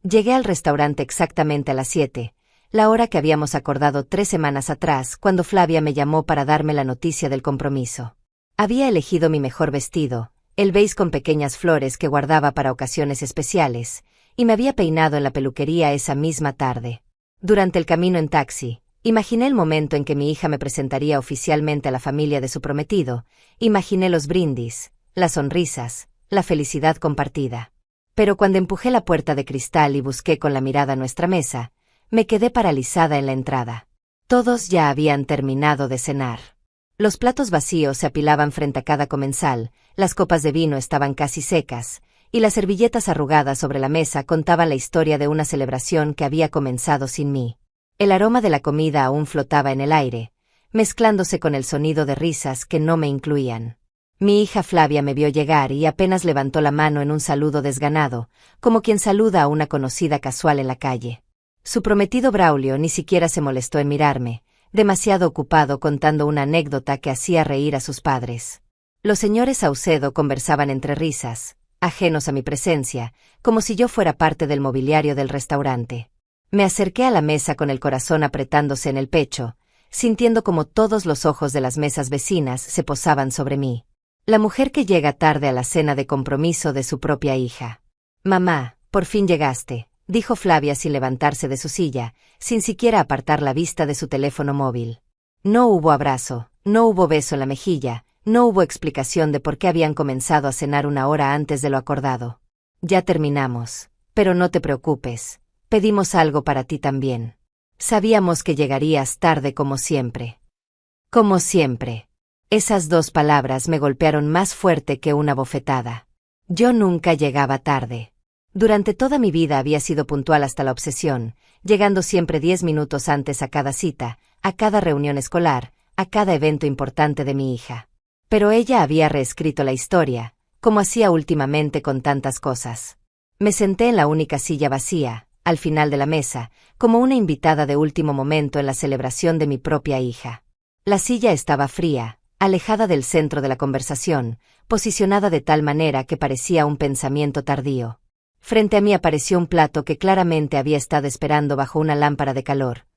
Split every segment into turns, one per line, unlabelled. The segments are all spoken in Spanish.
Llegué al restaurante exactamente a las 7, la hora que habíamos acordado 3 semanas atrás, cuando Flavia me llamó para darme la noticia del compromiso. Había elegido mi mejor vestido, el beige con pequeñas flores que guardaba para ocasiones especiales, y me había peinado en la peluquería esa misma tarde. Durante el camino en taxi, imaginé el momento en que mi hija me presentaría oficialmente a la familia de su prometido, imaginé los brindis, las sonrisas, la felicidad compartida. Pero cuando empujé la puerta de cristal y busqué con la mirada nuestra mesa, me quedé paralizada en la entrada. Todos ya habían terminado de cenar. Los platos vacíos se apilaban frente a cada comensal, las copas de vino estaban casi secas, y las servilletas arrugadas sobre la mesa contaban la historia de una celebración que había comenzado sin mí. El aroma de la comida aún flotaba en el aire, mezclándose con el sonido de risas que no me incluían. Mi hija Flavia me vio llegar y apenas levantó la mano en un saludo desganado, como quien saluda a una conocida casual en la calle. Su prometido Braulio ni siquiera se molestó en mirarme, demasiado ocupado contando una anécdota que hacía reír a sus padres. Los señores Saucedo conversaban entre risas, ajenos a mi presencia, como si yo fuera parte del mobiliario del restaurante. Me acerqué a la mesa con el corazón apretándose en el pecho, sintiendo como todos los ojos de las mesas vecinas se posaban sobre mí. La mujer que llega tarde a la cena de compromiso de su propia hija. «Mamá, por fin llegaste», dijo Flavia sin levantarse de su silla, sin siquiera apartar la vista de su teléfono móvil. No hubo abrazo, no hubo beso en la mejilla, no hubo explicación de por qué habían comenzado a cenar una hora antes de lo acordado. «Ya terminamos, pero no te preocupes, pedimos algo para ti también. Sabíamos que llegarías tarde como siempre». Como siempre. Esas 2 palabras me golpearon más fuerte que una bofetada. Yo nunca llegaba tarde. Durante toda mi vida había sido puntual hasta la obsesión, llegando siempre 10 minutos antes a cada cita, a cada reunión escolar, a cada evento importante de mi hija. Pero ella había reescrito la historia, como hacía últimamente con tantas cosas. Me senté en la única silla vacía, al final de la mesa, como una invitada de último momento en la celebración de mi propia hija. La silla estaba fría, alejada del centro de la conversación, posicionada de tal manera que parecía un pensamiento tardío. Frente a mí apareció un plato que claramente había estado esperando bajo una lámpara de calor.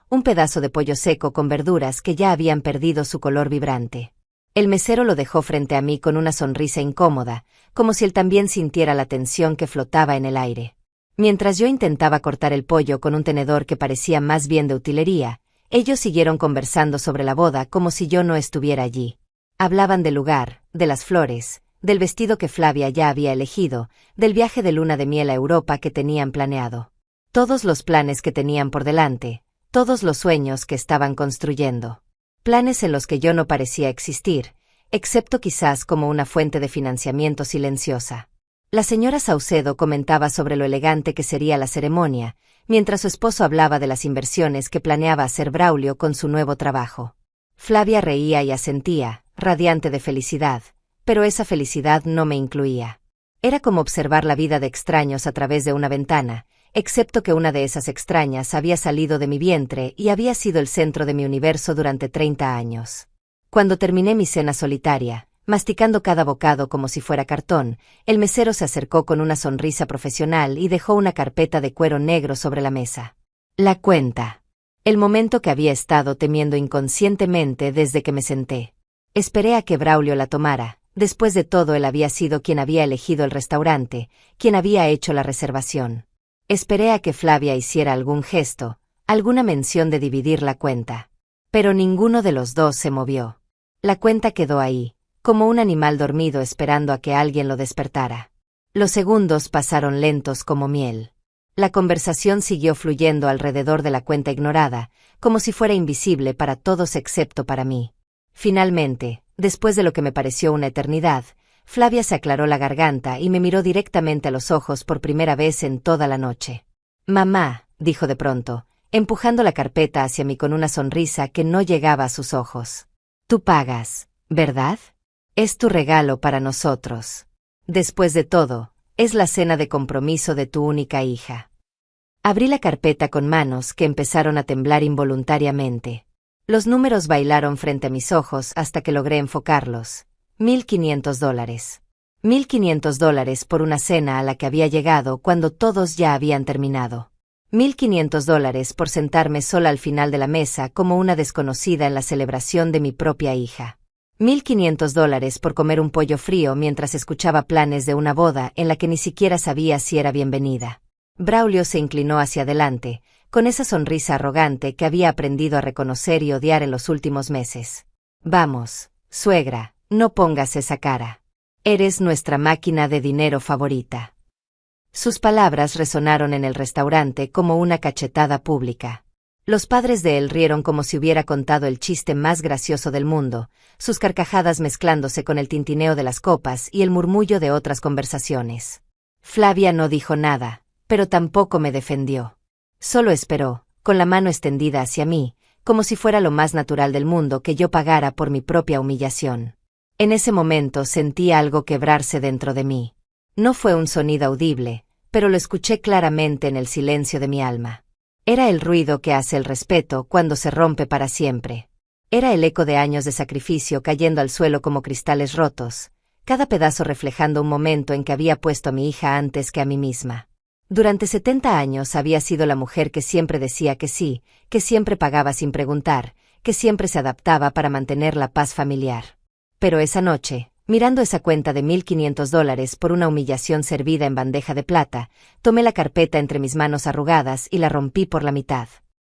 Un pedazo de pollo seco con verduras que ya habían perdido su color vibrante. El mesero lo dejó frente a mí con una sonrisa incómoda, como si él también sintiera la tensión que flotaba en el aire. Mientras yo intentaba cortar el pollo con un tenedor que parecía más bien de utilería, ellos siguieron conversando sobre la boda como si yo no estuviera allí. Hablaban del lugar, de las flores, del vestido que Flavia ya había elegido, del viaje de luna de miel a Europa que tenían planeado. Todos los planes que tenían por delante, todos los sueños que estaban construyendo. Planes en los que yo no parecía existir, excepto quizás como una fuente de financiamiento silenciosa. La señora Saucedo comentaba sobre lo elegante que sería la ceremonia, mientras su esposo hablaba de las inversiones que planeaba hacer Braulio con su nuevo trabajo. Flavia reía y asentía, radiante de felicidad, pero esa felicidad no me incluía. Era como observar la vida de extraños a través de una ventana, excepto que una de esas extrañas había salido de mi vientre y había sido el centro de mi universo durante 30 años. Cuando terminé mi cena solitaria, masticando cada bocado como si fuera cartón, el mesero se acercó con una sonrisa profesional y dejó una carpeta de cuero negro sobre la mesa. La cuenta. El momento que había estado temiendo inconscientemente desde que me senté. Esperé a que Braulio la tomara. Después de todo, él había sido quien había elegido el restaurante, quien había hecho la reservación. Esperé a que Flavia hiciera algún gesto, alguna mención de dividir la cuenta. Pero ninguno de los dos se movió. La cuenta quedó ahí, como un animal dormido esperando a que alguien lo despertara. Los segundos pasaron lentos como miel. La conversación siguió fluyendo alrededor de la cuenta ignorada, como si fuera invisible para todos excepto para mí. Finalmente, después de lo que me pareció una eternidad, Flavia se aclaró la garganta y me miró directamente a los ojos por primera vez en toda la noche. «Mamá», dijo de pronto, empujando la carpeta hacia mí con una sonrisa que no llegaba a sus ojos. «Tú pagas, ¿verdad? Es tu regalo para nosotros. Después de todo, es la cena de compromiso de tu única hija». Abrí la carpeta con manos que empezaron a temblar involuntariamente. Los números bailaron frente a mis ojos hasta que logré enfocarlos. $1,500. $1.500 por una cena a la que había llegado cuando todos ya habían terminado. $1.500 por sentarme sola al final de la mesa como una desconocida en la celebración de mi propia hija. $1.500 por comer un pollo frío mientras escuchaba planes de una boda en la que ni siquiera sabía si era bienvenida. Braulio se inclinó hacia adelante, con esa sonrisa arrogante que había aprendido a reconocer y odiar en los últimos meses. Vamos, suegra, no pongas esa cara. Eres nuestra máquina de dinero favorita. Sus palabras resonaron en el restaurante como una cachetada pública. Los padres de él rieron como si hubiera contado el chiste más gracioso del mundo, sus carcajadas mezclándose con el tintineo de las copas y el murmullo de otras conversaciones. Flavia no dijo nada, pero tampoco me defendió. Solo esperó, con la mano extendida hacia mí, como si fuera lo más natural del mundo que yo pagara por mi propia humillación. En ese momento sentí algo quebrarse dentro de mí. No fue un sonido audible, pero lo escuché claramente en el silencio de mi alma. Era el ruido que hace el respeto cuando se rompe para siempre. Era el eco de años de sacrificio cayendo al suelo como cristales rotos, cada pedazo reflejando un momento en que había puesto a mi hija antes que a mí misma. Durante 70 años había sido la mujer que siempre decía que sí, que siempre pagaba sin preguntar, que siempre se adaptaba para mantener la paz familiar. Pero esa noche, mirando esa cuenta de $1.500 por una humillación servida en bandeja de plata, tomé la carpeta entre mis manos arrugadas y la rompí por la mitad.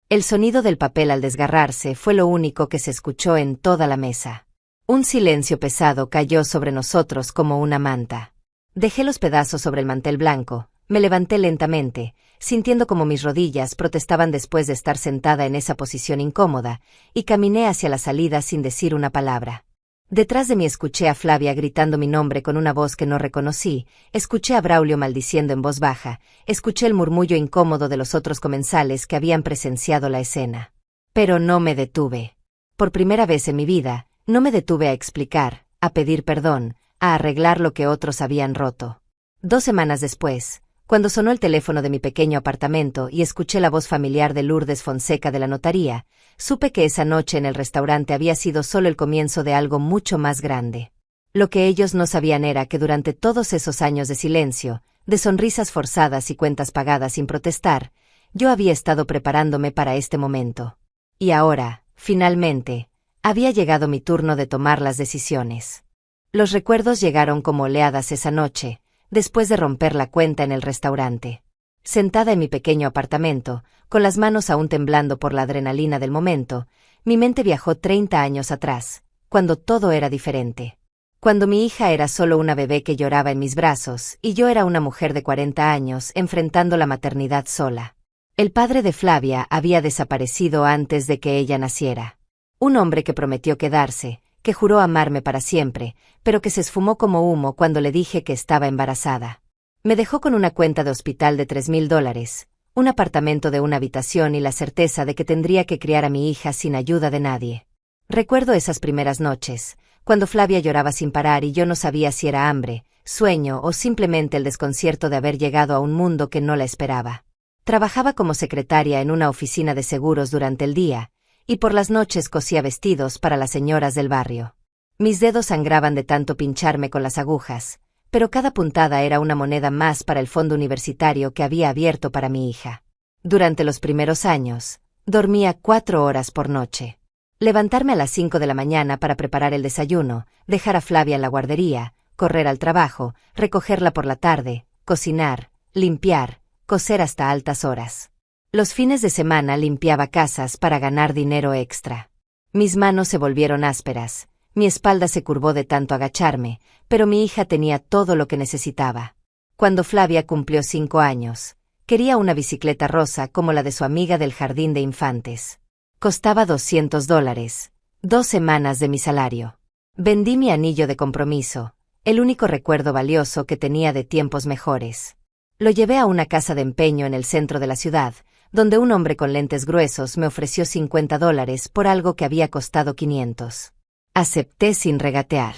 El sonido del papel al desgarrarse fue lo único que se escuchó en toda la mesa. Un silencio pesado cayó sobre nosotros como una manta. Dejé los pedazos sobre el mantel blanco, me levanté lentamente, sintiendo como mis rodillas protestaban después de estar sentada en esa posición incómoda, y caminé hacia la salida sin decir una palabra. Detrás de mí escuché a Flavia gritando mi nombre con una voz que no reconocí, escuché a Braulio maldiciendo en voz baja, escuché el murmullo incómodo de los otros comensales que habían presenciado la escena. Pero no me detuve. Por primera vez en mi vida, no me detuve a explicar, a pedir perdón, a arreglar lo que otros habían roto. 2 semanas después, cuando sonó el teléfono de mi pequeño apartamento y escuché la voz familiar de Lourdes Fonseca de la notaría, supe que esa noche en el restaurante había sido solo el comienzo de algo mucho más grande. Lo que ellos no sabían era que durante todos esos años de silencio, de sonrisas forzadas y cuentas pagadas sin protestar, yo había estado preparándome para este momento. Y ahora, finalmente, había llegado mi turno de tomar las decisiones. Los recuerdos llegaron como oleadas esa noche, después de romper la cuenta en el restaurante. Sentada en mi pequeño apartamento, con las manos aún temblando por la adrenalina del momento, mi mente viajó 30 años atrás, cuando todo era diferente. Cuando mi hija era solo una bebé que lloraba en mis brazos y yo era una mujer de 40 años enfrentando la maternidad sola. El padre de Flavia había desaparecido antes de que ella naciera. Un hombre que prometió quedarse, que juró amarme para siempre, pero que se esfumó como humo cuando le dije que estaba embarazada. Me dejó con una cuenta de hospital de $3.000, un apartamento de una habitación y la certeza de que tendría que criar a mi hija sin ayuda de nadie. Recuerdo esas primeras noches, cuando Flavia lloraba sin parar y yo no sabía si era hambre, sueño o simplemente el desconcierto de haber llegado a un mundo que no la esperaba. Trabajaba como secretaria en una oficina de seguros durante el día, y por las noches cosía vestidos para las señoras del barrio. Mis dedos sangraban de tanto pincharme con las agujas, pero cada puntada era una moneda más para el fondo universitario que había abierto para mi hija. Durante los primeros años, dormía 4 horas por noche. Levantarme a las 5 de la mañana para preparar el desayuno, dejar a Flavia en la guardería, correr al trabajo, recogerla por la tarde, cocinar, limpiar, coser hasta altas horas. Los fines de semana limpiaba casas para ganar dinero extra. Mis manos se volvieron ásperas, mi espalda se curvó de tanto agacharme, pero mi hija tenía todo lo que necesitaba. Cuando Flavia cumplió 5 años, quería una bicicleta rosa como la de su amiga del jardín de infantes. Costaba $200, 2 semanas de mi salario. Vendí mi anillo de compromiso, el único recuerdo valioso que tenía de tiempos mejores. Lo llevé a una casa de empeño en el centro de la ciudad, donde un hombre con lentes gruesos me ofreció $50 por algo que había costado 500. Acepté sin regatear.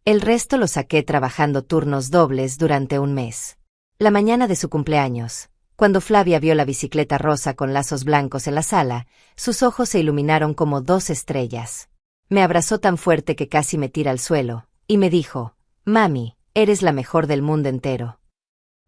El resto lo saqué trabajando turnos dobles durante un mes. La mañana de su cumpleaños, cuando Flavia vio la bicicleta rosa con lazos blancos en la sala, sus ojos se iluminaron como 2 estrellas. Me abrazó tan fuerte que casi me tira al suelo, y me dijo, «Mami, Eres la mejor del mundo entero.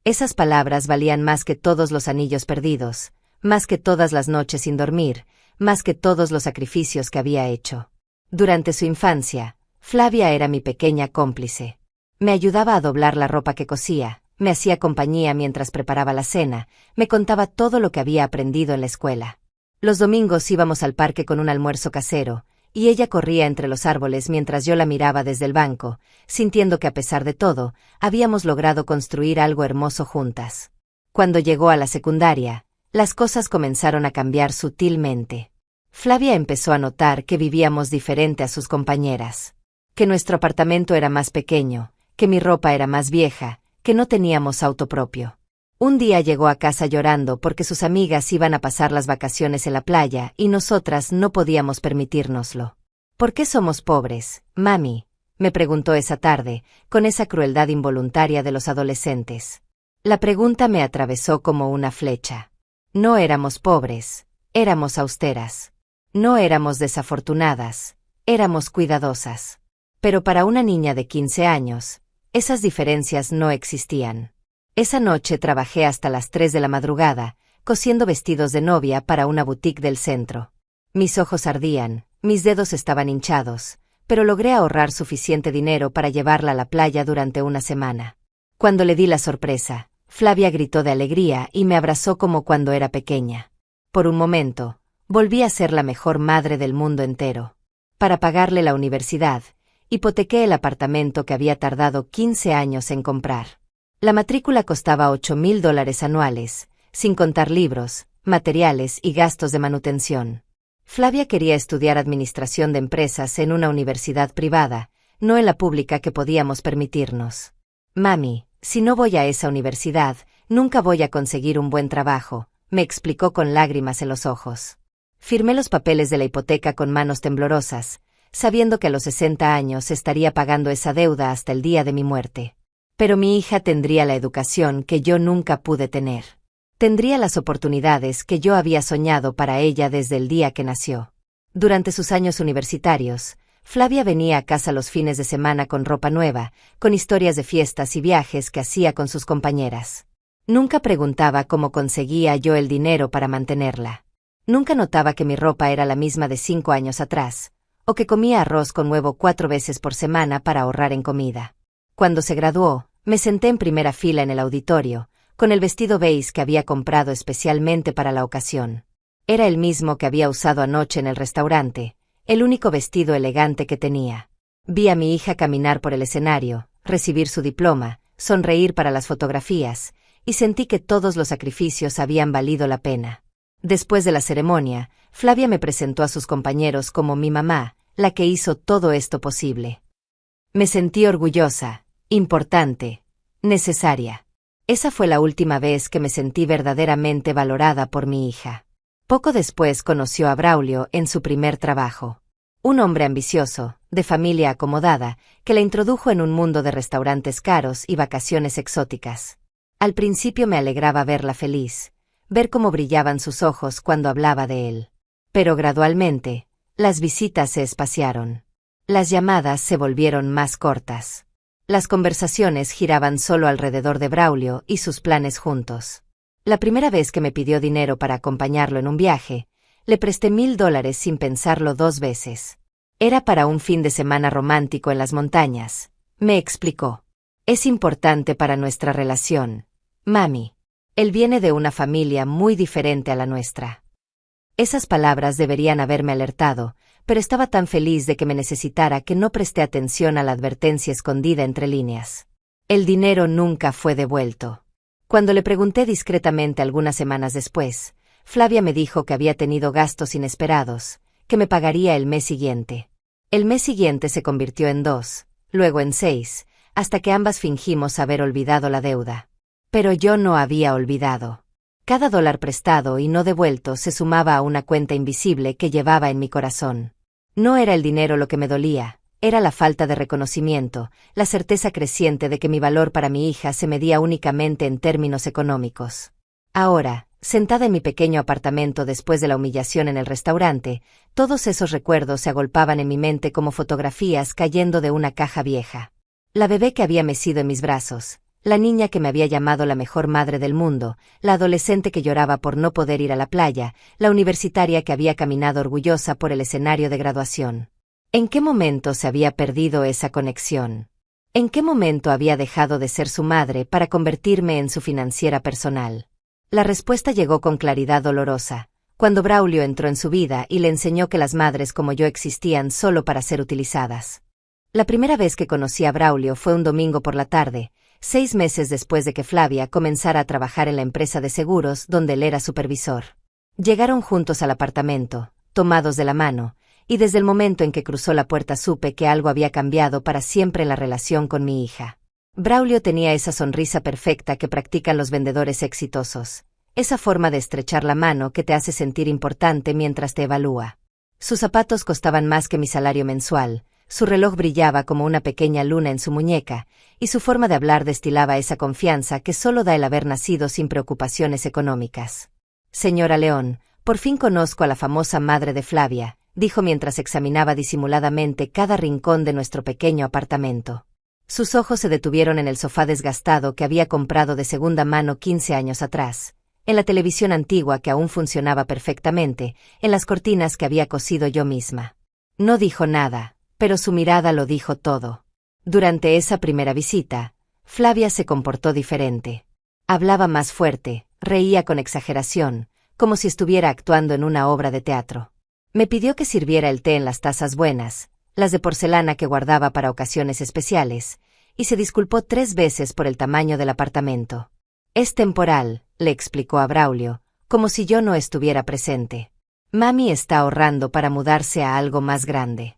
Esas palabras valían más que todos los anillos perdidos, más que todas las noches sin dormir, más que todos los sacrificios que había hecho. Durante su infancia, Flavia era mi pequeña cómplice. Me ayudaba a doblar la ropa que cosía, me hacía compañía mientras preparaba la cena, me contaba todo lo que había aprendido en la escuela. Los domingos íbamos al parque con un almuerzo casero, y ella corría entre los árboles mientras yo la miraba desde el banco, sintiendo que a pesar de todo, habíamos logrado construir algo hermoso juntas. Cuando llegó a la secundaria, las cosas comenzaron a cambiar sutilmente. Flavia empezó a notar que vivíamos diferente a sus compañeras, que nuestro apartamento era más pequeño, que mi ropa era más vieja, que no teníamos auto propio. Un día llegó a casa llorando porque sus amigas iban a pasar las vacaciones en la playa y nosotras no podíamos permitírnoslo. ¿Por qué somos pobres, mami?, me preguntó esa tarde, con esa crueldad involuntaria de los adolescentes. La pregunta me atravesó como una flecha. No éramos pobres, éramos austeras. No éramos desafortunadas, éramos cuidadosas. Pero para una niña de 15 años, esas diferencias no existían. Esa noche trabajé hasta las 3 de la madrugada, cosiendo vestidos de novia para una boutique del centro. Mis ojos ardían, mis dedos estaban hinchados, pero logré ahorrar suficiente dinero para llevarla a la playa durante una semana. Cuando le di la sorpresa, Flavia gritó de alegría y me abrazó como cuando era pequeña. Por un momento, volví a ser la mejor madre del mundo entero. Para pagarle la universidad, hipotequé el apartamento que había tardado 15 años en comprar. La matrícula costaba $8,000 anuales, sin contar libros, materiales y gastos de manutención. Flavia quería estudiar administración de empresas en una universidad privada, no en la pública que podíamos permitirnos. Mami, si no voy a esa universidad, nunca voy a conseguir un buen trabajo, me explicó con lágrimas en los ojos. Firmé los papeles de la hipoteca con manos temblorosas, sabiendo que a los 60 años estaría pagando esa deuda hasta el día de mi muerte. Pero mi hija tendría la educación que yo nunca pude tener. Tendría las oportunidades que yo había soñado para ella desde el día que nació. Durante sus años universitarios, Flavia venía a casa los fines de semana con ropa nueva, con historias de fiestas y viajes que hacía con sus compañeras. Nunca preguntaba cómo conseguía yo el dinero para mantenerla. Nunca notaba que mi ropa era la misma de 5 años atrás, o que comía arroz con huevo 4 veces por semana para ahorrar en comida. Cuando se graduó, me senté en primera fila en el auditorio, con el vestido beige que había comprado especialmente para la ocasión. Era el mismo que había usado anoche en el restaurante, el único vestido elegante que tenía. Vi a mi hija caminar por el escenario, recibir su diploma, sonreír para las fotografías, y sentí que todos los sacrificios habían valido la pena. Después de la ceremonia, Flavia me presentó a sus compañeros como mi mamá, la que hizo todo esto posible. Me sentí orgullosa, importante, necesaria. Esa fue la última vez que me sentí verdaderamente valorada por mi hija. Poco después conoció a Braulio en su primer trabajo. Un hombre ambicioso, de familia acomodada, que la introdujo en un mundo de restaurantes caros y vacaciones exóticas. Al principio me alegraba verla feliz, ver cómo brillaban sus ojos cuando hablaba de él. Pero gradualmente, las visitas se espaciaron. Las llamadas se volvieron más cortas. Las conversaciones giraban solo alrededor de Braulio y sus planes juntos. La primera vez que me pidió dinero para acompañarlo en un viaje, le presté $1,000 sin pensarlo 2 veces. Era para un fin de semana romántico en las montañas, me explicó. Es importante para nuestra relación, mami. Él viene de una familia muy diferente a la nuestra. Esas palabras deberían haberme alertado, pero estaba tan feliz de que me necesitara que no presté atención a la advertencia escondida entre líneas. El dinero nunca fue devuelto. Cuando le pregunté discretamente algunas semanas después, Flavia me dijo que había tenido gastos inesperados, que me pagaría el mes siguiente. El mes siguiente se convirtió en 2, luego en 6, hasta que ambas fingimos haber olvidado la deuda. Pero yo no había olvidado. Cada dólar prestado y no devuelto se sumaba a una cuenta invisible que llevaba en mi corazón. No era el dinero lo que me dolía, era la falta de reconocimiento, la certeza creciente de que mi valor para mi hija se medía únicamente en términos económicos. Ahora, sentada en mi pequeño apartamento después de la humillación en el restaurante, todos esos recuerdos se agolpaban en mi mente como fotografías cayendo de una caja vieja. La bebé que había mecido en mis brazos, la niña que me había llamado la mejor madre del mundo, la adolescente que lloraba por no poder ir a la playa, la universitaria que había caminado orgullosa por el escenario de graduación. ¿En qué momento se había perdido esa conexión? ¿En qué momento había dejado de ser su madre para convertirme en su financiera personal? La respuesta llegó con claridad dolorosa, cuando Braulio entró en su vida y le enseñó que las madres como yo existían solo para ser utilizadas. La primera vez que conocí a Braulio fue un domingo por la tarde, 6 meses después de que Flavia comenzara a trabajar en la empresa de seguros donde él era supervisor. Llegaron juntos al apartamento, tomados de la mano, y desde el momento en que cruzó la puerta supe que algo había cambiado para siempre en la relación con mi hija. Braulio tenía esa sonrisa perfecta que practican los vendedores exitosos, esa forma de estrechar la mano que te hace sentir importante mientras te evalúa. Sus zapatos costaban más que mi salario mensual, su reloj brillaba como una pequeña luna en su muñeca, y su forma de hablar destilaba esa confianza que solo da el haber nacido sin preocupaciones económicas. Señora León, por fin conozco a la famosa madre de Flavia, dijo mientras examinaba disimuladamente cada rincón de nuestro pequeño apartamento. Sus ojos se detuvieron en el sofá desgastado que había comprado de segunda mano 15 años atrás, en la televisión antigua que aún funcionaba perfectamente, en las cortinas que había cosido yo misma. No dijo nada, pero su mirada lo dijo todo. Durante esa primera visita, Flavia se comportó diferente. Hablaba más fuerte, reía con exageración, como si estuviera actuando en una obra de teatro. Me pidió que sirviera el té en las tazas buenas, las de porcelana que guardaba para ocasiones especiales, y se disculpó 3 veces por el tamaño del apartamento. Es temporal, le explicó a Braulio, como si yo no estuviera presente. Mami está ahorrando para mudarse a algo más grande.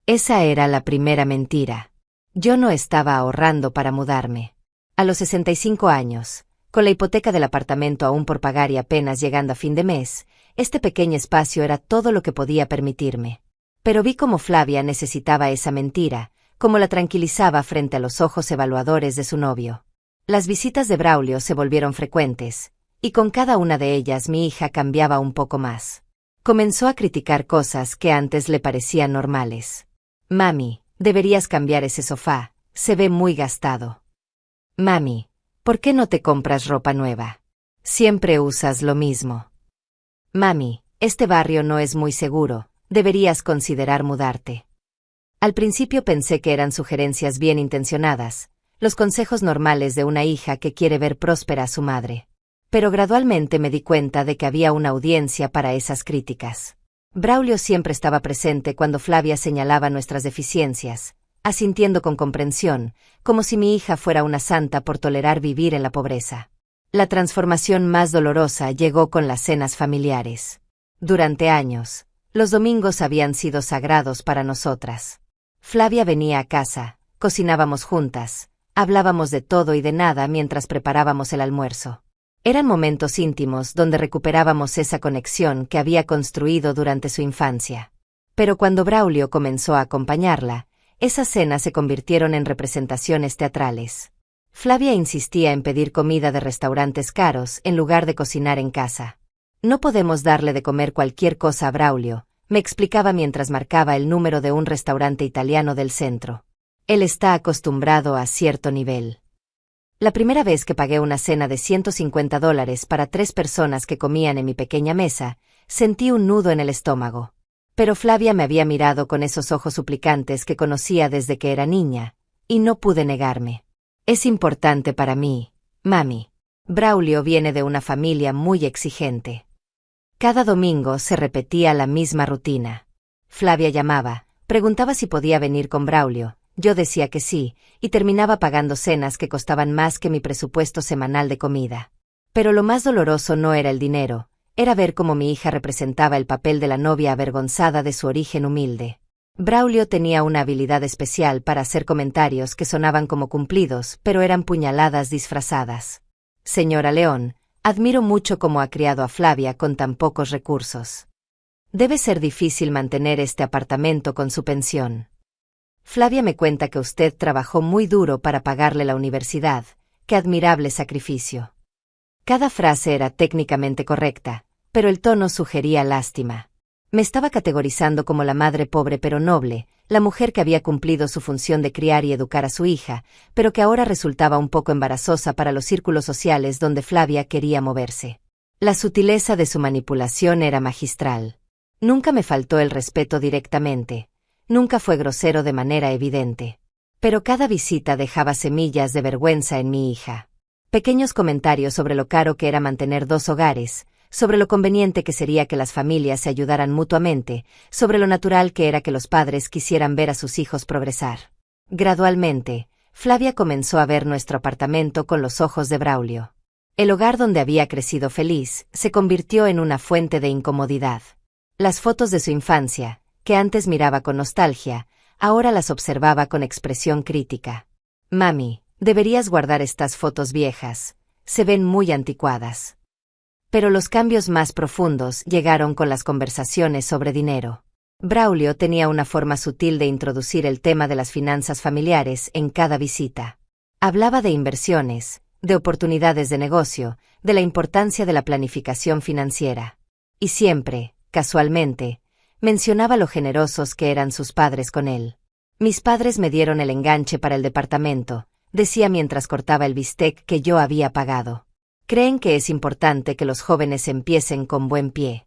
Esa era la primera mentira. Yo no estaba ahorrando para mudarme. A los 65 años, con la hipoteca del apartamento aún por pagar y apenas llegando a fin de mes, este pequeño espacio era todo lo que podía permitirme. Pero vi cómo Flavia necesitaba esa mentira, cómo la tranquilizaba frente a los ojos evaluadores de su novio. Las visitas de Braulio se volvieron frecuentes, y con cada una de ellas mi hija cambiaba un poco más. Comenzó a criticar cosas que antes le parecían normales. Mami, deberías cambiar ese sofá, se ve muy gastado. Mami, ¿por qué no te compras ropa nueva? Siempre usas lo mismo. Mami, este barrio no es muy seguro, deberías considerar mudarte. Al principio pensé que eran sugerencias bien intencionadas, los consejos normales de una hija que quiere ver próspera a su madre. Pero gradualmente me di cuenta de que había una audiencia para esas críticas. Braulio siempre estaba presente cuando Flavia señalaba nuestras deficiencias, asintiendo con comprensión, como si mi hija fuera una santa por tolerar vivir en la pobreza. La transformación más dolorosa llegó con las cenas familiares. Durante años, los domingos habían sido sagrados para nosotras. Flavia venía a casa, cocinábamos juntas, hablábamos de todo y de nada mientras preparábamos el almuerzo. Eran momentos íntimos donde recuperábamos esa conexión que había construido durante su infancia. Pero cuando Braulio comenzó a acompañarla, esas cenas se convirtieron en representaciones teatrales. Flavia insistía en pedir comida de restaurantes caros en lugar de cocinar en casa. No podemos darle de comer cualquier cosa a Braulio, me explicaba mientras marcaba el número de un restaurante italiano del centro. Él está acostumbrado a cierto nivel. La primera vez que pagué una cena de $150 para 3 personas que comían en mi pequeña mesa, sentí un nudo en el estómago. Pero Flavia me había mirado con esos ojos suplicantes que conocía desde que era niña, y no pude negarme. Es importante para mí, mami. Braulio viene de una familia muy exigente. Cada domingo se repetía la misma rutina. Flavia llamaba, preguntaba si podía venir con Braulio. Yo decía que sí, y terminaba pagando cenas que costaban más que mi presupuesto semanal de comida. Pero lo más doloroso no era el dinero, era ver cómo mi hija representaba el papel de la novia avergonzada de su origen humilde. Braulio tenía una habilidad especial para hacer comentarios que sonaban como cumplidos, pero eran puñaladas disfrazadas. Señora León, admiro mucho cómo ha criado a Flavia con tan pocos recursos. Debe ser difícil mantener este apartamento con su pensión. Flavia me cuenta que usted trabajó muy duro para pagarle la universidad, qué admirable sacrificio. Cada frase era técnicamente correcta, pero el tono sugería lástima. Me estaba categorizando como la madre pobre pero noble, la mujer que había cumplido su función de criar y educar a su hija, pero que ahora resultaba un poco embarazosa para los círculos sociales donde Flavia quería moverse. La sutileza de su manipulación era magistral. Nunca me faltó el respeto directamente. Nunca fue grosero de manera evidente. Pero cada visita dejaba semillas de vergüenza en mi hija. Pequeños comentarios sobre lo caro que era mantener 2 hogares, sobre lo conveniente que sería que las familias se ayudaran mutuamente, sobre lo natural que era que los padres quisieran ver a sus hijos progresar. Gradualmente, Flavia comenzó a ver nuestro apartamento con los ojos de Braulio. El hogar donde había crecido feliz se convirtió en una fuente de incomodidad. Las fotos de su infancia, que antes miraba con nostalgia, ahora las observaba con expresión crítica. «Mami, deberías guardar estas fotos viejas. Se ven muy anticuadas». Pero los cambios más profundos llegaron con las conversaciones sobre dinero. Braulio tenía una forma sutil de introducir el tema de las finanzas familiares en cada visita. Hablaba de inversiones, de oportunidades de negocio, de la importancia de la planificación financiera. Y siempre, casualmente, mencionaba lo generosos que eran sus padres con él. «Mis padres me dieron el enganche para el departamento», decía mientras cortaba el bistec que yo había pagado. «Creen que es importante que los jóvenes empiecen con buen pie».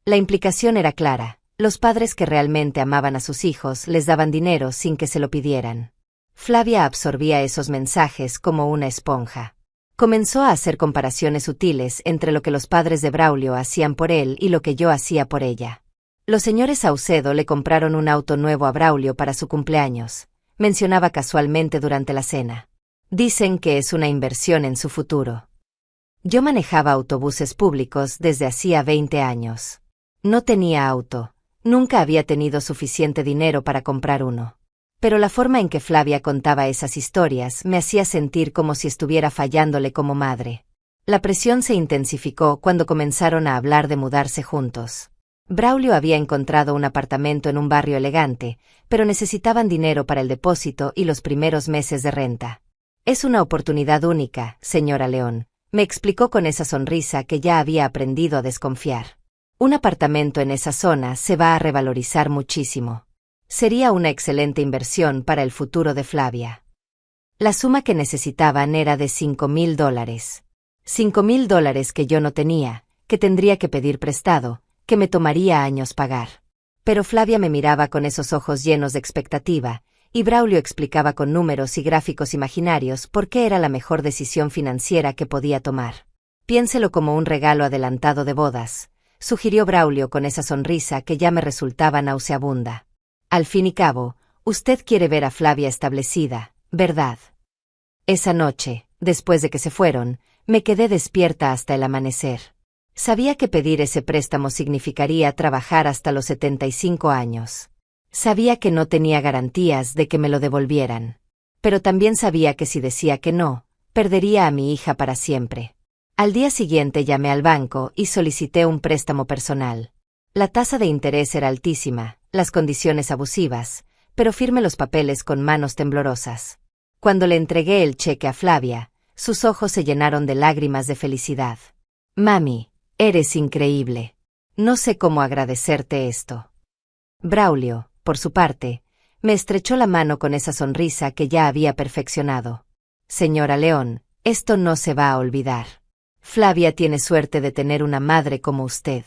La implicación era clara. Los padres que realmente amaban a sus hijos les daban dinero sin que se lo pidieran. Flavia absorbía esos mensajes como una esponja. Comenzó a hacer comparaciones sutiles entre lo que los padres de Braulio hacían por él y lo que yo hacía por ella. Los señores Saucedo le compraron un auto nuevo a Braulio para su cumpleaños, mencionaba casualmente durante la cena. «Dicen que es una inversión en su futuro». Yo manejaba autobuses públicos desde hacía 20 años. No tenía auto. Nunca había tenido suficiente dinero para comprar uno. Pero la forma en que Flavia contaba esas historias me hacía sentir como si estuviera fallándole como madre. La presión se intensificó cuando comenzaron a hablar de mudarse juntos. Braulio había encontrado un apartamento en un barrio elegante, pero necesitaban dinero para el depósito y los primeros meses de renta. «Es una oportunidad única, señora León», me explicó con esa sonrisa que ya había aprendido a desconfiar. «Un apartamento en esa zona se va a revalorizar muchísimo. Sería una excelente inversión para el futuro de Flavia». La suma que necesitaban era de $5,000. $5,000 que yo no tenía, que tendría que pedir prestado, que me tomaría años pagar. Pero Flavia me miraba con esos ojos llenos de expectativa, y Braulio explicaba con números y gráficos imaginarios por qué era la mejor decisión financiera que podía tomar. «Piénselo como un regalo adelantado de bodas», sugirió Braulio con esa sonrisa que ya me resultaba nauseabunda. «Al fin y cabo, usted quiere ver a Flavia establecida, ¿verdad?». Esa noche, después de que se fueron, me quedé despierta hasta el amanecer. Sabía que pedir ese préstamo significaría trabajar hasta los 75 años. Sabía que no tenía garantías de que me lo devolvieran. Pero también sabía que si decía que no, perdería a mi hija para siempre. Al día siguiente llamé al banco y solicité un préstamo personal. La tasa de interés era altísima, las condiciones abusivas, pero firmé los papeles con manos temblorosas. Cuando le entregué el cheque a Flavia, sus ojos se llenaron de lágrimas de felicidad. «Mami, eres increíble. No sé cómo agradecerte esto». Braulio, por su parte, me estrechó la mano con esa sonrisa que ya había perfeccionado. «Señora León, esto no se va a olvidar. Flavia tiene suerte de tener una madre como usted».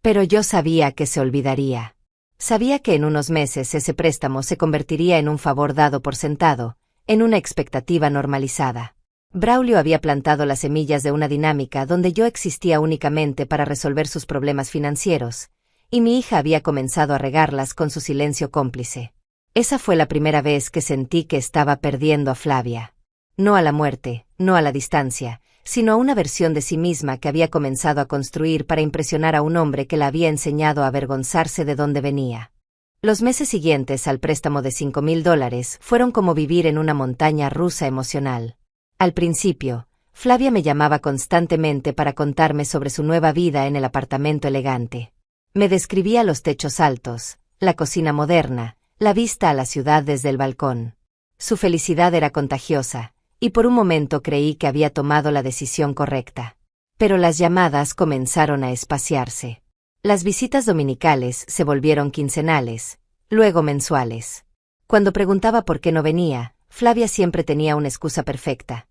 Pero yo sabía que se olvidaría. Sabía que en unos meses ese préstamo se convertiría en un favor dado por sentado, en una expectativa normalizada. Braulio había plantado las semillas de una dinámica donde yo existía únicamente para resolver sus problemas financieros, y mi hija había comenzado a regarlas con su silencio cómplice. Esa fue la primera vez que sentí que estaba perdiendo a Flavia. No a la muerte, no a la distancia, sino a una versión de sí misma que había comenzado a construir para impresionar a un hombre que la había enseñado a avergonzarse de dónde venía. Los meses siguientes al préstamo de $5,000 fueron como vivir en una montaña rusa emocional. Al principio, Flavia me llamaba constantemente para contarme sobre su nueva vida en el apartamento elegante. Me describía los techos altos, la cocina moderna, la vista a la ciudad desde el balcón. Su felicidad era contagiosa, y por un momento creí que había tomado la decisión correcta. Pero las llamadas comenzaron a espaciarse. Las visitas dominicales se volvieron quincenales, luego mensuales. Cuando preguntaba por qué no venía, Flavia siempre tenía una excusa perfecta.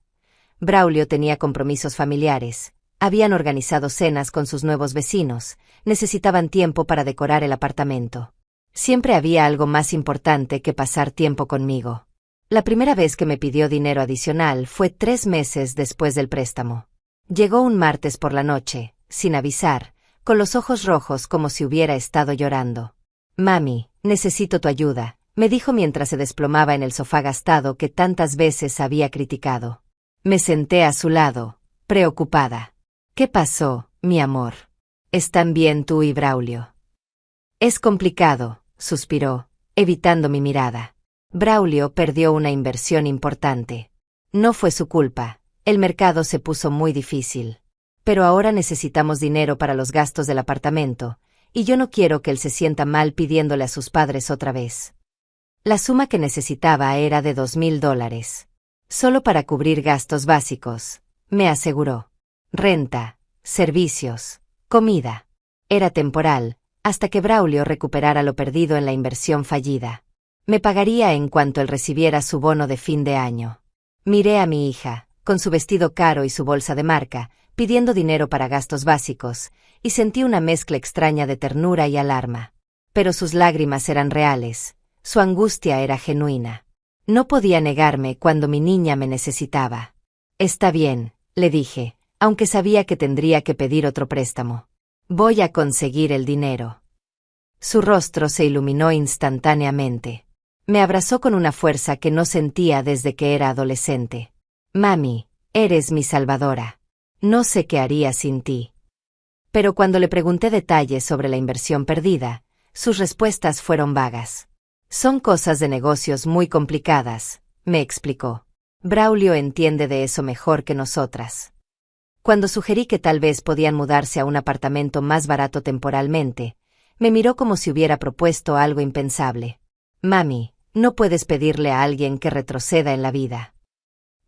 Braulio tenía compromisos familiares, habían organizado cenas con sus nuevos vecinos, necesitaban tiempo para decorar el apartamento. Siempre había algo más importante que pasar tiempo conmigo. La primera vez que me pidió dinero adicional fue 3 meses después del préstamo. Llegó un martes por la noche, sin avisar, con los ojos rojos como si hubiera estado llorando. «Mami, necesito tu ayuda», me dijo mientras se desplomaba en el sofá gastado que tantas veces había criticado. Me senté a su lado, preocupada. «¿Qué pasó, mi amor? ¿Están bien tú y Braulio?» «Es complicado», suspiró, evitando mi mirada. «Braulio perdió una inversión importante. No fue su culpa, el mercado se puso muy difícil. Pero ahora necesitamos dinero para los gastos del apartamento, y yo no quiero que él se sienta mal pidiéndole a sus padres otra vez». La suma que necesitaba era de $2,000. Solo para cubrir gastos básicos, me aseguró. Renta, servicios, comida. Era temporal, hasta que Braulio recuperara lo perdido en la inversión fallida. Me pagaría en cuanto él recibiera su bono de fin de año. Miré a mi hija, con su vestido caro y su bolsa de marca, pidiendo dinero para gastos básicos, y sentí una mezcla extraña de ternura y alarma. Pero sus lágrimas eran reales, su angustia era genuina. No podía negarme cuando mi niña me necesitaba. «Está bien», le dije, aunque sabía que tendría que pedir otro préstamo. «Voy a conseguir el dinero». Su rostro se iluminó instantáneamente. Me abrazó con una fuerza que no sentía desde que era adolescente. «Mami, eres mi salvadora. No sé qué haría sin ti». Pero cuando le pregunté detalles sobre la inversión perdida, sus respuestas fueron vagas. «Son cosas de negocios muy complicadas», me explicó. «Braulio entiende de eso mejor que nosotras». Cuando sugerí que tal vez podían mudarse a un apartamento más barato temporalmente, me miró como si hubiera propuesto algo impensable. «Mami, no puedes pedirle a alguien que retroceda en la vida».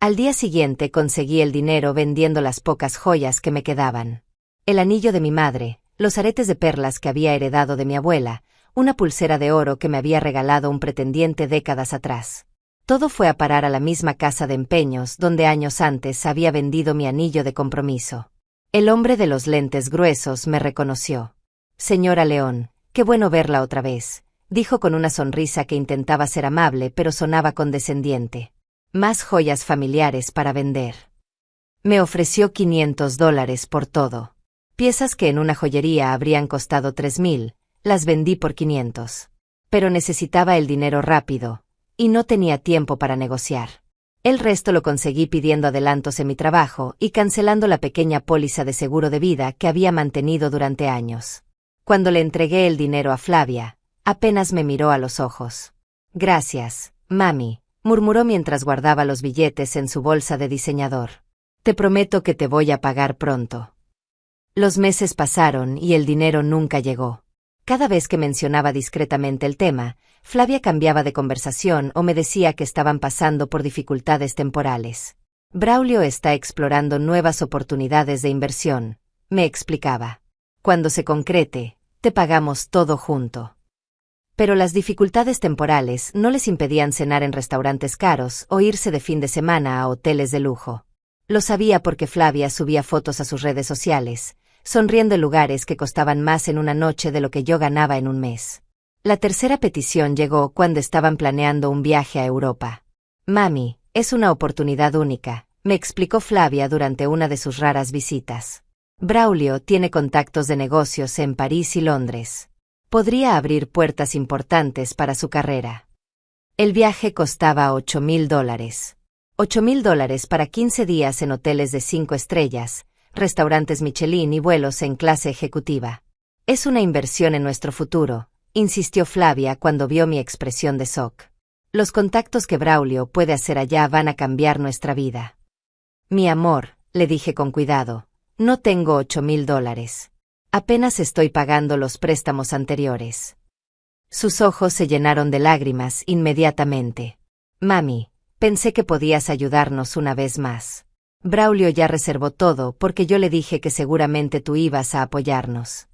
Al día siguiente conseguí el dinero vendiendo las pocas joyas que me quedaban. El anillo de mi madre, los aretes de perlas que había heredado de mi abuela, una pulsera de oro que me había regalado un pretendiente décadas atrás. Todo fue a parar a la misma casa de empeños donde años antes había vendido mi anillo de compromiso. El hombre de los lentes gruesos me reconoció. «Señora León, qué bueno verla otra vez», dijo con una sonrisa que intentaba ser amable pero sonaba condescendiente. «Más joyas familiares para vender». Me ofreció $500 por todo. Piezas que en una joyería habrían costado $3,000, las vendí por 500. Pero necesitaba el dinero rápido, y no tenía tiempo para negociar. El resto lo conseguí pidiendo adelantos en mi trabajo y cancelando la pequeña póliza de seguro de vida que había mantenido durante años. Cuando le entregué el dinero a Flavia, apenas me miró a los ojos. «Gracias, mami», murmuró mientras guardaba los billetes en su bolsa de diseñador. «Te prometo que te voy a pagar pronto». Los meses pasaron y el dinero nunca llegó. Cada vez que mencionaba discretamente el tema, Flavia cambiaba de conversación o me decía que estaban pasando por dificultades temporales. «Braulio está explorando nuevas oportunidades de inversión», me explicaba. «Cuando se concrete, te pagamos todo junto». Pero las dificultades temporales no les impedían cenar en restaurantes caros o irse de fin de semana a hoteles de lujo. Lo sabía porque Flavia subía fotos a sus redes sociales, sonriendo en lugares que costaban más en una noche de lo que yo ganaba en un mes. La tercera petición llegó cuando estaban planeando un viaje a Europa. «Mami, es una oportunidad única», me explicó Flavia durante una de sus raras visitas. «Braulio tiene contactos de negocios en París y Londres. Podría abrir puertas importantes para su carrera». El viaje costaba $8,000. $8,000 para 15 días en hoteles de 5 estrellas, restaurantes Michelin y vuelos en clase ejecutiva. «Es una inversión en nuestro futuro», insistió Flavia cuando vio mi expresión de shock. «Los contactos que Braulio puede hacer allá van a cambiar nuestra vida». «Mi amor», le dije con cuidado, «no tengo $8,000. Apenas estoy pagando los préstamos anteriores». Sus ojos se llenaron de lágrimas inmediatamente. «Mami, pensé que podías ayudarnos una vez más. Braulio ya reservó todo porque yo le dije que seguramente tú ibas a apoyarnos».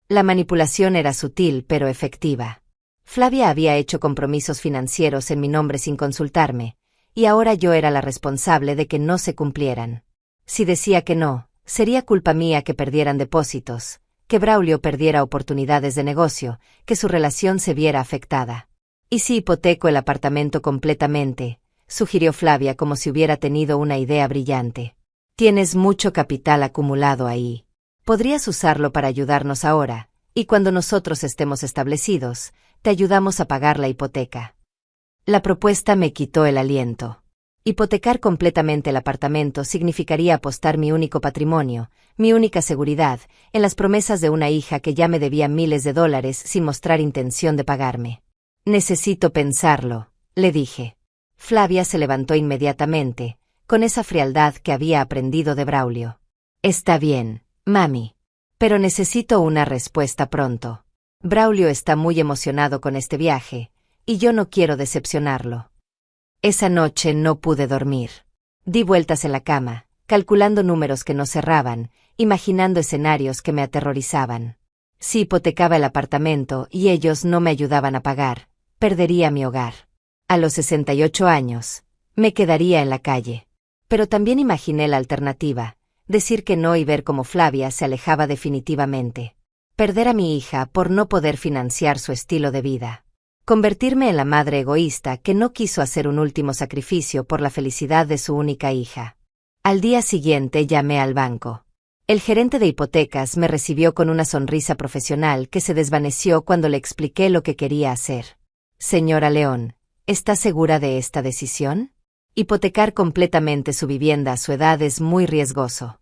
La manipulación era sutil pero efectiva. Flavia había hecho compromisos financieros en mi nombre sin consultarme, y ahora yo era la responsable de que no se cumplieran. Si decía que no, sería culpa mía que perdieran depósitos, que Braulio perdiera oportunidades de negocio, que su relación se viera afectada. ¿Y si hipoteco el apartamento completamente?, sugirió Flavia como si hubiera tenido una idea brillante. Tienes mucho capital acumulado ahí. Podrías usarlo para ayudarnos ahora, y cuando nosotros estemos establecidos, te ayudamos a pagar la hipoteca. La propuesta me quitó el aliento. Hipotecar completamente el apartamento significaría apostar mi único patrimonio, mi única seguridad, en las promesas de una hija que ya me debía miles de dólares sin mostrar intención de pagarme. Necesito pensarlo, le dije. Flavia se levantó inmediatamente, con esa frialdad que había aprendido de Braulio. Está bien, mami. Pero necesito una respuesta pronto. Braulio está muy emocionado con este viaje, y yo no quiero decepcionarlo. Esa noche no pude dormir. Di vueltas en la cama, calculando números que no cerraban, imaginando escenarios que me aterrorizaban. Si hipotecaba el apartamento y ellos no me ayudaban a pagar, perdería mi hogar. A los 68 años, me quedaría en la calle. Pero también imaginé la alternativa, decir que no y ver cómo Flavia se alejaba definitivamente. Perder a mi hija por no poder financiar su estilo de vida. Convertirme en la madre egoísta que no quiso hacer un último sacrificio por la felicidad de su única hija. Al día siguiente llamé al banco. El gerente de hipotecas me recibió con una sonrisa profesional que se desvaneció cuando le expliqué lo que quería hacer. Señora León, ¿está segura de esta decisión? Hipotecar completamente su vivienda a su edad es muy riesgoso.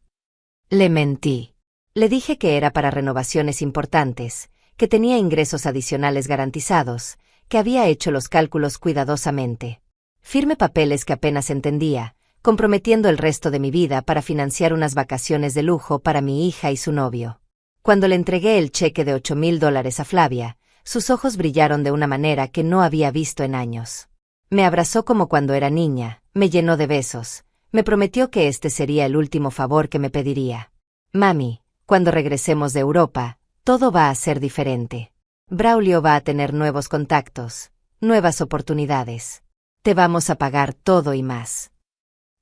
Le mentí. Le dije que era para renovaciones importantes, que tenía ingresos adicionales garantizados, que había hecho los cálculos cuidadosamente. Firmé papeles que apenas entendía, comprometiendo el resto de mi vida para financiar unas vacaciones de lujo para mi hija y su novio. Cuando le entregué el cheque de $8,000 a Flavia, sus ojos brillaron de una manera que no había visto en años. Me abrazó como cuando era niña, me llenó de besos, me prometió que este sería el último favor que me pediría. Mami, cuando regresemos de Europa, todo va a ser diferente. Braulio va a tener nuevos contactos, nuevas oportunidades. Te vamos a pagar todo y más.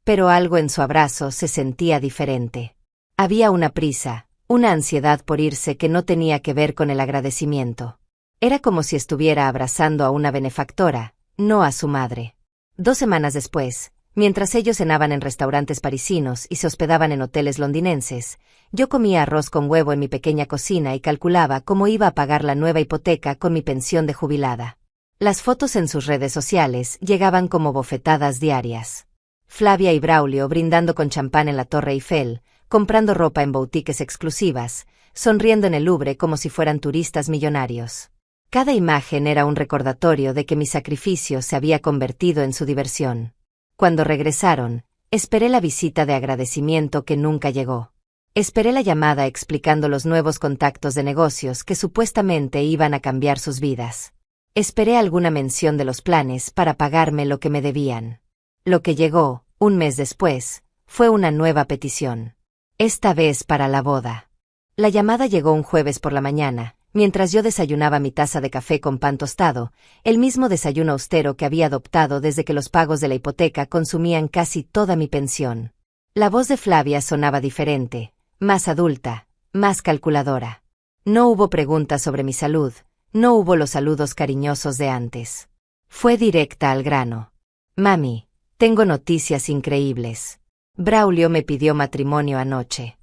Pero algo en su abrazo se sentía diferente. Había una prisa, una ansiedad por irse que no tenía que ver con el agradecimiento. Era como si estuviera abrazando a una benefactora, no a su madre. 2 semanas después, mientras ellos cenaban en restaurantes parisinos y se hospedaban en hoteles londinenses, yo comía arroz con huevo en mi pequeña cocina y calculaba cómo iba a pagar la nueva hipoteca con mi pensión de jubilada. Las fotos en sus redes sociales llegaban como bofetadas diarias. Flavia y Braulio brindando con champán en la Torre Eiffel, comprando ropa en boutiques exclusivas, sonriendo en el Louvre como si fueran turistas millonarios. Cada imagen era un recordatorio de que mi sacrificio se había convertido en su diversión. Cuando regresaron, esperé la visita de agradecimiento que nunca llegó. Esperé la llamada explicando los nuevos contactos de negocios que supuestamente iban a cambiar sus vidas. Esperé alguna mención de los planes para pagarme lo que me debían. Lo que llegó, un mes después, fue una nueva petición. Esta vez para la boda. La llamada llegó un jueves por la mañana, mientras yo desayunaba mi taza de café con pan tostado, el mismo desayuno austero que había adoptado desde que los pagos de la hipoteca consumían casi toda mi pensión. La voz de Flavia sonaba diferente, más adulta, más calculadora. No hubo preguntas sobre mi salud, no hubo los saludos cariñosos de antes. Fue directa al grano. Mami, tengo noticias increíbles. Braulio me pidió matrimonio anoche.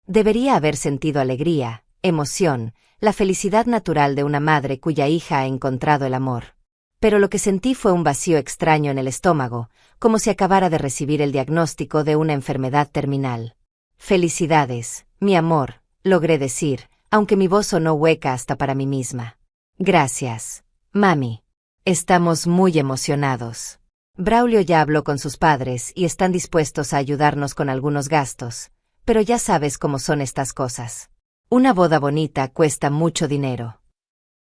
Debería haber sentido alegría, emoción, la felicidad natural de una madre cuya hija ha encontrado el amor. Pero lo que sentí fue un vacío extraño en el estómago, como si acabara de recibir el diagnóstico de una enfermedad terminal. Felicidades, mi amor, logré decir, aunque mi voz sonó hueca hasta para mí misma. Gracias, mami. Estamos muy emocionados. Braulio ya habló con sus padres y están dispuestos a ayudarnos con algunos gastos, pero ya sabes cómo son estas cosas. Una boda bonita cuesta mucho dinero.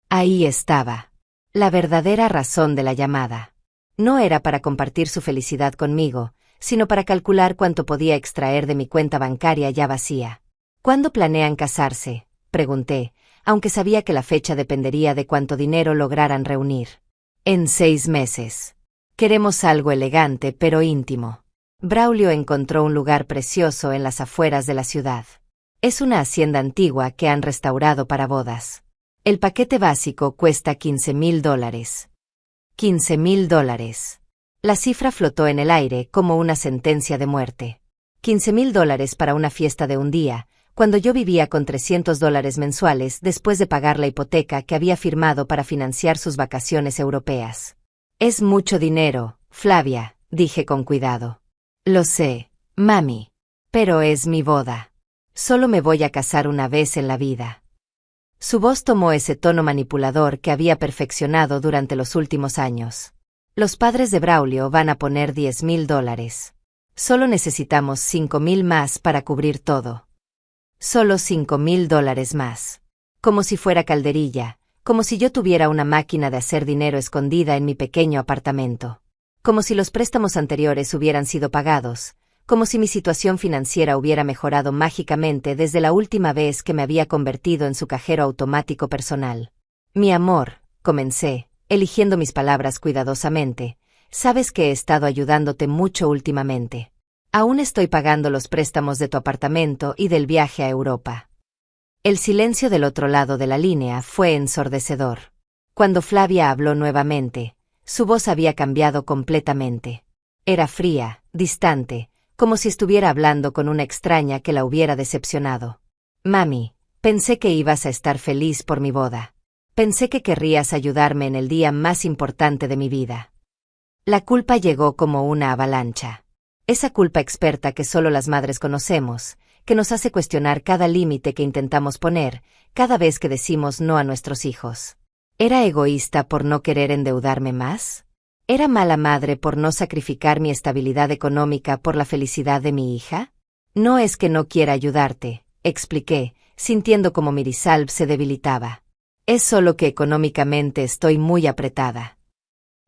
Ahí estaba. La verdadera razón de la llamada. No era para compartir su felicidad conmigo, sino para calcular cuánto podía extraer de mi cuenta bancaria ya vacía. ¿Cuándo planean casarse?, pregunté, aunque sabía que la fecha dependería de cuánto dinero lograran reunir. En 6 meses. Queremos algo elegante pero íntimo. Braulio encontró un lugar precioso en las afueras de la ciudad. Es una hacienda antigua que han restaurado para bodas. El paquete básico cuesta $15,000. $15,000. La cifra flotó en el aire como una sentencia de muerte. $15,000 para una fiesta de un día, cuando yo vivía con $300 mensuales después de pagar la hipoteca que había firmado para financiar sus vacaciones europeas. Es mucho dinero, Flavia, dije con cuidado. Lo sé, mami. Pero es mi boda. Solo me voy a casar una vez en la vida. Su voz tomó ese tono manipulador que había perfeccionado durante los últimos años. Los padres de Braulio van a poner $10,000. Solo necesitamos 5,000 más para cubrir todo. Solo $5,000 más. Como si fuera calderilla, como si yo tuviera una máquina de hacer dinero escondida en mi pequeño apartamento. Como si los préstamos anteriores hubieran sido pagados, como si mi situación financiera hubiera mejorado mágicamente desde la última vez que me había convertido en su cajero automático personal. Mi amor, comencé, eligiendo mis palabras cuidadosamente, sabes que he estado ayudándote mucho últimamente. Aún estoy pagando los préstamos de tu apartamento y del viaje a Europa. El silencio del otro lado de la línea fue ensordecedor. Cuando Flavia habló nuevamente, su voz había cambiado completamente. Era fría, distante, como si estuviera hablando con una extraña que la hubiera decepcionado. Mami, pensé que ibas a estar feliz por mi boda. Pensé que querrías ayudarme en el día más importante de mi vida. La culpa llegó como una avalancha. Esa culpa experta que solo las madres conocemos, que nos hace cuestionar cada límite que intentamos poner, cada vez que decimos no a nuestros hijos. ¿Era egoísta por no querer endeudarme más? ¿Era mala madre por no sacrificar mi estabilidad económica por la felicidad de mi hija? No es que no quiera ayudarte, expliqué, sintiendo como mi resolve se debilitaba. Es solo que económicamente estoy muy apretada.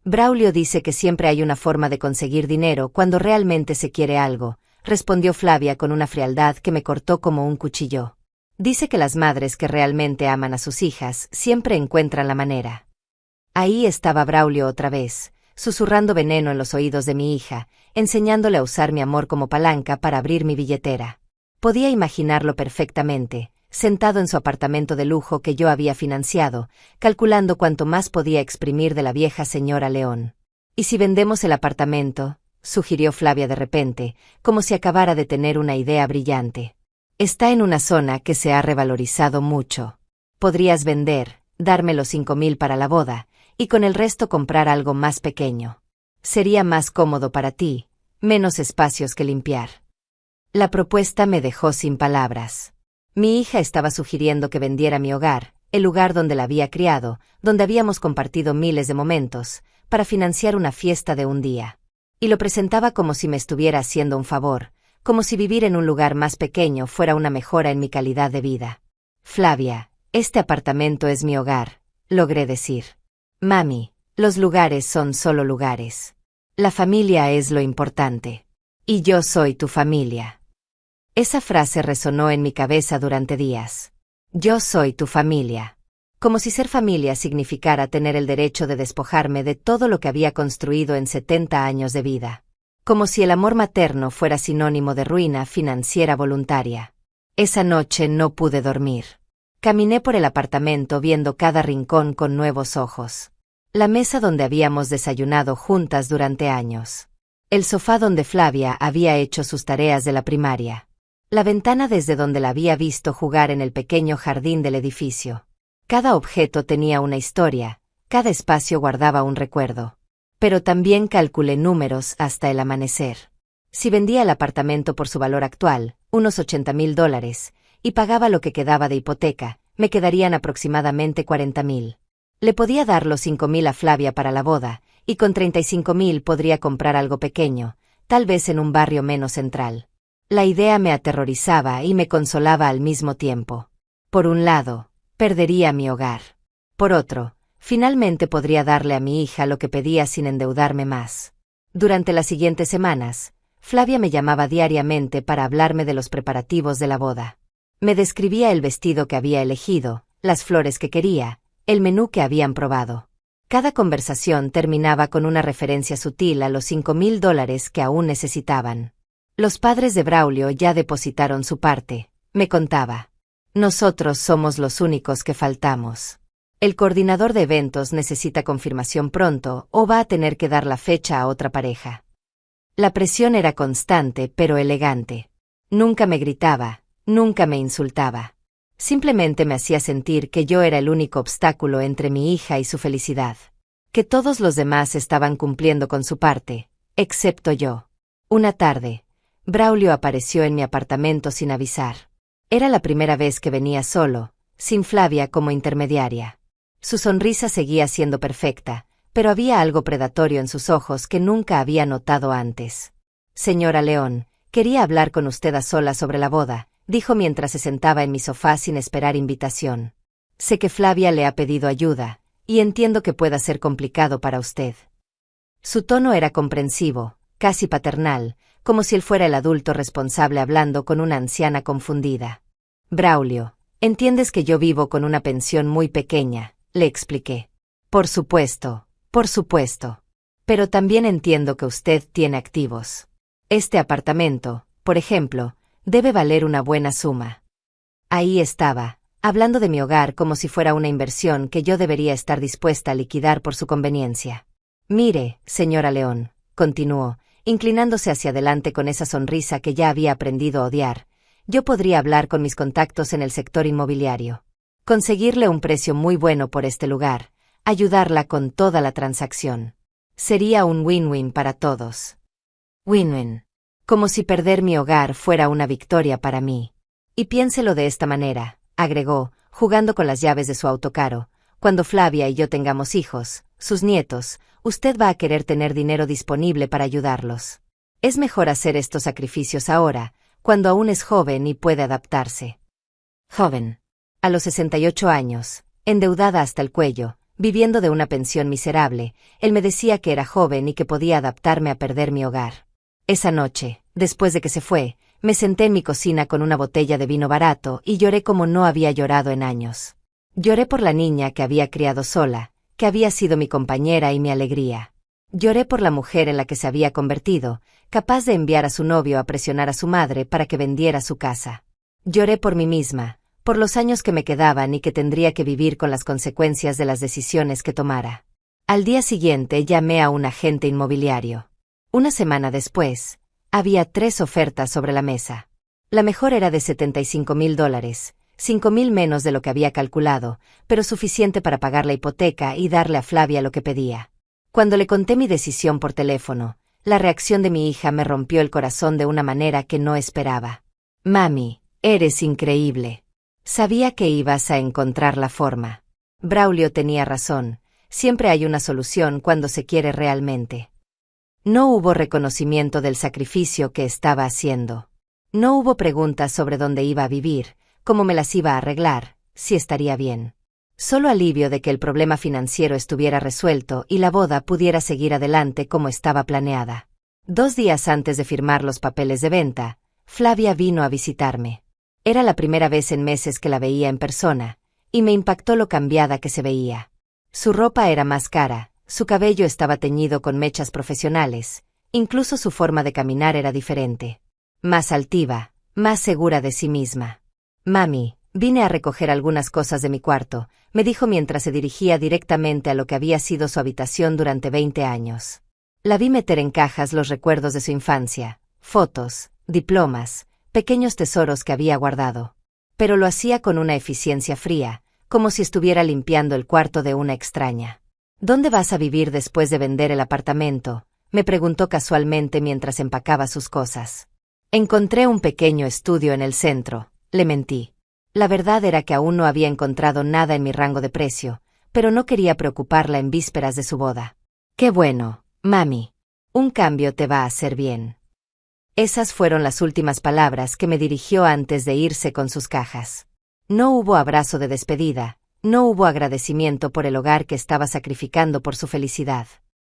Braulio dice que siempre hay una forma de conseguir dinero cuando realmente se quiere algo, respondió Flavia con una frialdad que me cortó como un cuchillo. Dice que las madres que realmente aman a sus hijas siempre encuentran la manera. Ahí estaba Braulio otra vez, susurrando veneno en los oídos de mi hija, enseñándole a usar mi amor como palanca para abrir mi billetera. Podía imaginarlo perfectamente, sentado en su apartamento de lujo que yo había financiado, calculando cuánto más podía exprimir de la vieja señora León. ¿Y si vendemos el apartamento?, sugirió Flavia de repente, como si acabara de tener una idea brillante. Está en una zona que se ha revalorizado mucho. Podrías vender, darme los 5,000 para la boda, y con el resto comprar algo más pequeño. Sería más cómodo para ti, menos espacios que limpiar. La propuesta me dejó sin palabras. Mi hija estaba sugiriendo que vendiera mi hogar, el lugar donde la había criado, donde habíamos compartido miles de momentos, para financiar una fiesta de un día. Y lo presentaba como si me estuviera haciendo un favor, como si vivir en un lugar más pequeño fuera una mejora en mi calidad de vida. Flavia, este apartamento es mi hogar, logré decir. Mami, los lugares son solo lugares. La familia es lo importante. Y yo soy tu familia. Esa frase resonó en mi cabeza durante días. Yo soy tu familia. Como si ser familia significara tener el derecho de despojarme de todo lo que había construido en 70 años de vida. Como si el amor materno fuera sinónimo de ruina financiera voluntaria. Esa noche no pude dormir. Caminé por el apartamento viendo cada rincón con nuevos ojos. La mesa donde habíamos desayunado juntas durante años. El sofá donde Flavia había hecho sus tareas de la primaria. La ventana desde donde la había visto jugar en el pequeño jardín del edificio. Cada objeto tenía una historia, cada espacio guardaba un recuerdo. Pero también calculé números hasta el amanecer. Si vendía el apartamento por su valor actual, unos $80,000, y pagaba lo que quedaba de hipoteca, me quedarían aproximadamente $40,000. Le podía dar los 5,000 a Flavia para la boda, y con 35,000 podría comprar algo pequeño, tal vez en un barrio menos central. La idea me aterrorizaba y me consolaba al mismo tiempo. Por un lado, perdería mi hogar. Por otro, finalmente podría darle a mi hija lo que pedía sin endeudarme más. Durante las siguientes semanas, Flavia me llamaba diariamente para hablarme de los preparativos de la boda. Me describía el vestido que había elegido, las flores que quería, el menú que habían probado. Cada conversación terminaba con una referencia sutil a los $5,000 que aún necesitaban. Los padres de Braulio ya depositaron su parte, me contaba. Nosotros somos los únicos que faltamos. El coordinador de eventos necesita confirmación pronto o va a tener que dar la fecha a otra pareja. La presión era constante pero elegante. Nunca me gritaba, nunca me insultaba. Simplemente me hacía sentir que yo era el único obstáculo entre mi hija y su felicidad. Que todos los demás estaban cumpliendo con su parte, excepto yo. Una tarde, Braulio apareció en mi apartamento sin avisar. Era la primera vez que venía solo, sin Flavia como intermediaria. Su sonrisa seguía siendo perfecta, pero había algo predatorio en sus ojos que nunca había notado antes. Señora León, quería hablar con usted a solas sobre la boda, dijo mientras se sentaba en mi sofá sin esperar invitación. Sé que Flavia le ha pedido ayuda, y entiendo que pueda ser complicado para usted. Su tono era comprensivo, casi paternal, como si él fuera el adulto responsable hablando con una anciana confundida. Braulio, entiendes que yo vivo con una pensión muy pequeña, le expliqué. Por supuesto. Pero también entiendo que usted tiene activos. Este apartamento, por ejemplo, debe valer una buena suma. Ahí estaba, hablando de mi hogar como si fuera una inversión que yo debería estar dispuesta a liquidar por su conveniencia. Mire, señora León, continuó, inclinándose hacia adelante con esa sonrisa que ya había aprendido a odiar, yo podría hablar con mis contactos en el sector inmobiliario. Conseguirle un precio muy bueno por este lugar, ayudarla con toda la transacción. Sería un win-win para todos. Win-win. Como si perder mi hogar fuera una victoria para mí. Y piénselo de esta manera, agregó, jugando con las llaves de su autocaro, cuando Flavia y yo tengamos hijos, sus nietos, usted va a querer tener dinero disponible para ayudarlos. Es mejor hacer estos sacrificios ahora, cuando aún es joven y puede adaptarse. Joven. A los 68 años, endeudada hasta el cuello, viviendo de una pensión miserable, él me decía que era joven y que podía adaptarme a perder mi hogar. Esa noche, después de que se fue, me senté en mi cocina con una botella de vino barato y lloré como no había llorado en años. Lloré por la niña que había criado sola, que había sido mi compañera y mi alegría. Lloré por la mujer en la que se había convertido, capaz de enviar a su novio a presionar a su madre para que vendiera su casa. Lloré por mí misma, por los años que me quedaban y que tendría que vivir con las consecuencias de las decisiones que tomara. Al día siguiente llamé a un agente inmobiliario. Una semana después, había 3 ofertas sobre la mesa. La mejor era de $75,000, 5,000 menos de lo que había calculado, pero suficiente para pagar la hipoteca y darle a Flavia lo que pedía. Cuando le conté mi decisión por teléfono, la reacción de mi hija me rompió el corazón de una manera que no esperaba. Mami, eres increíble. Sabía que ibas a encontrar la forma. Braulio tenía razón, siempre hay una solución cuando se quiere realmente. No hubo reconocimiento del sacrificio que estaba haciendo. No hubo preguntas sobre dónde iba a vivir, cómo me las iba a arreglar, si estaría bien. Solo alivio de que el problema financiero estuviera resuelto y la boda pudiera seguir adelante como estaba planeada. 2 días antes de firmar los papeles de venta, Flavia vino a visitarme. Era la primera vez en meses que la veía en persona, y me impactó lo cambiada que se veía. Su ropa era más cara, su cabello estaba teñido con mechas profesionales, incluso su forma de caminar era diferente. Más altiva, más segura de sí misma. Mami, vine a recoger algunas cosas de mi cuarto, me dijo mientras se dirigía directamente a lo que había sido su habitación durante 20 años. La vi meter en cajas los recuerdos de su infancia, fotos, diplomas, pequeños tesoros que había guardado. Pero lo hacía con una eficiencia fría, como si estuviera limpiando el cuarto de una extraña. ¿Dónde vas a vivir después de vender el apartamento?, me preguntó casualmente mientras empacaba sus cosas. Encontré un pequeño estudio en el centro, le mentí. La verdad era que aún no había encontrado nada en mi rango de precio, pero no quería preocuparla en vísperas de su boda. Qué bueno, mami. Un cambio te va a hacer bien. Esas fueron las últimas palabras que me dirigió antes de irse con sus cajas. No hubo abrazo de despedida, no hubo agradecimiento por el hogar que estaba sacrificando por su felicidad.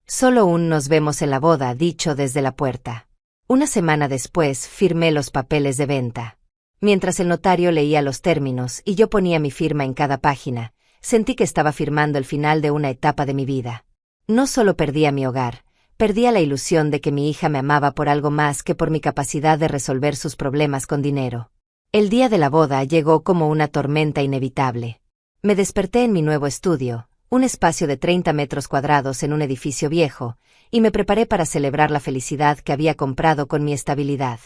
Solo un nos vemos en la boda dicho desde la puerta. Una semana después firmé los papeles de venta. Mientras el notario leía los términos y yo ponía mi firma en cada página, sentí que estaba firmando el final de una etapa de mi vida. No solo perdía mi hogar, perdía la ilusión de que mi hija me amaba por algo más que por mi capacidad de resolver sus problemas con dinero. El día de la boda llegó como una tormenta inevitable. Me desperté en mi nuevo estudio, un espacio de 30 metros cuadrados en un edificio viejo, y me preparé para celebrar la felicidad que había comprado con mi estabilidad.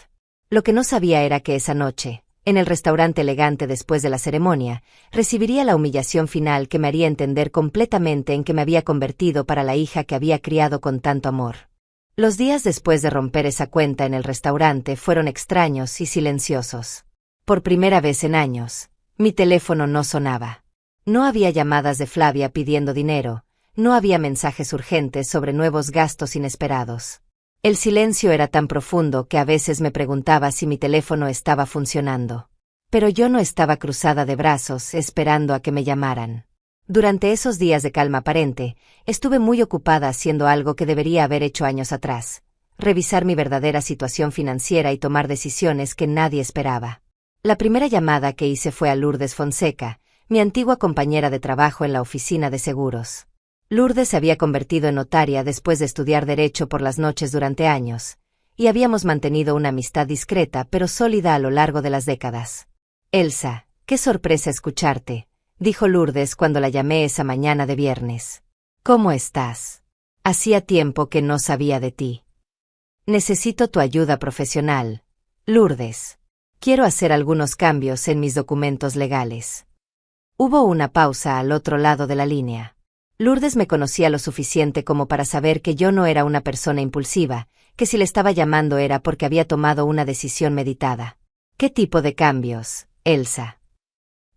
Lo que no sabía era que esa noche, en el restaurante elegante después de la ceremonia, recibiría la humillación final que me haría entender completamente en que me había convertido para la hija que había criado con tanto amor. Los días después de romper esa cuenta en el restaurante fueron extraños y silenciosos. Por primera vez en años, mi teléfono no sonaba. No había llamadas de Flavia pidiendo dinero, no había mensajes urgentes sobre nuevos gastos inesperados. El silencio era tan profundo que a veces me preguntaba si mi teléfono estaba funcionando. Pero yo no estaba cruzada de brazos esperando a que me llamaran. Durante esos días de calma aparente, estuve muy ocupada haciendo algo que debería haber hecho años atrás: revisar mi verdadera situación financiera y tomar decisiones que nadie esperaba. La primera llamada que hice fue a Lourdes Fonseca, mi antigua compañera de trabajo en la oficina de seguros. Lourdes se había convertido en notaria después de estudiar Derecho por las noches durante años, y habíamos mantenido una amistad discreta pero sólida a lo largo de las décadas. «Elsa, qué sorpresa escucharte», dijo Lourdes cuando la llamé esa mañana de viernes. «¿Cómo estás? Hacía tiempo que no sabía de ti. Necesito tu ayuda profesional, Lourdes. Quiero hacer algunos cambios en mis documentos legales». Hubo una pausa al otro lado de la línea. Lourdes me conocía lo suficiente como para saber que yo no era una persona impulsiva, que si le estaba llamando era porque había tomado una decisión meditada. «¿Qué tipo de cambios, Elsa?»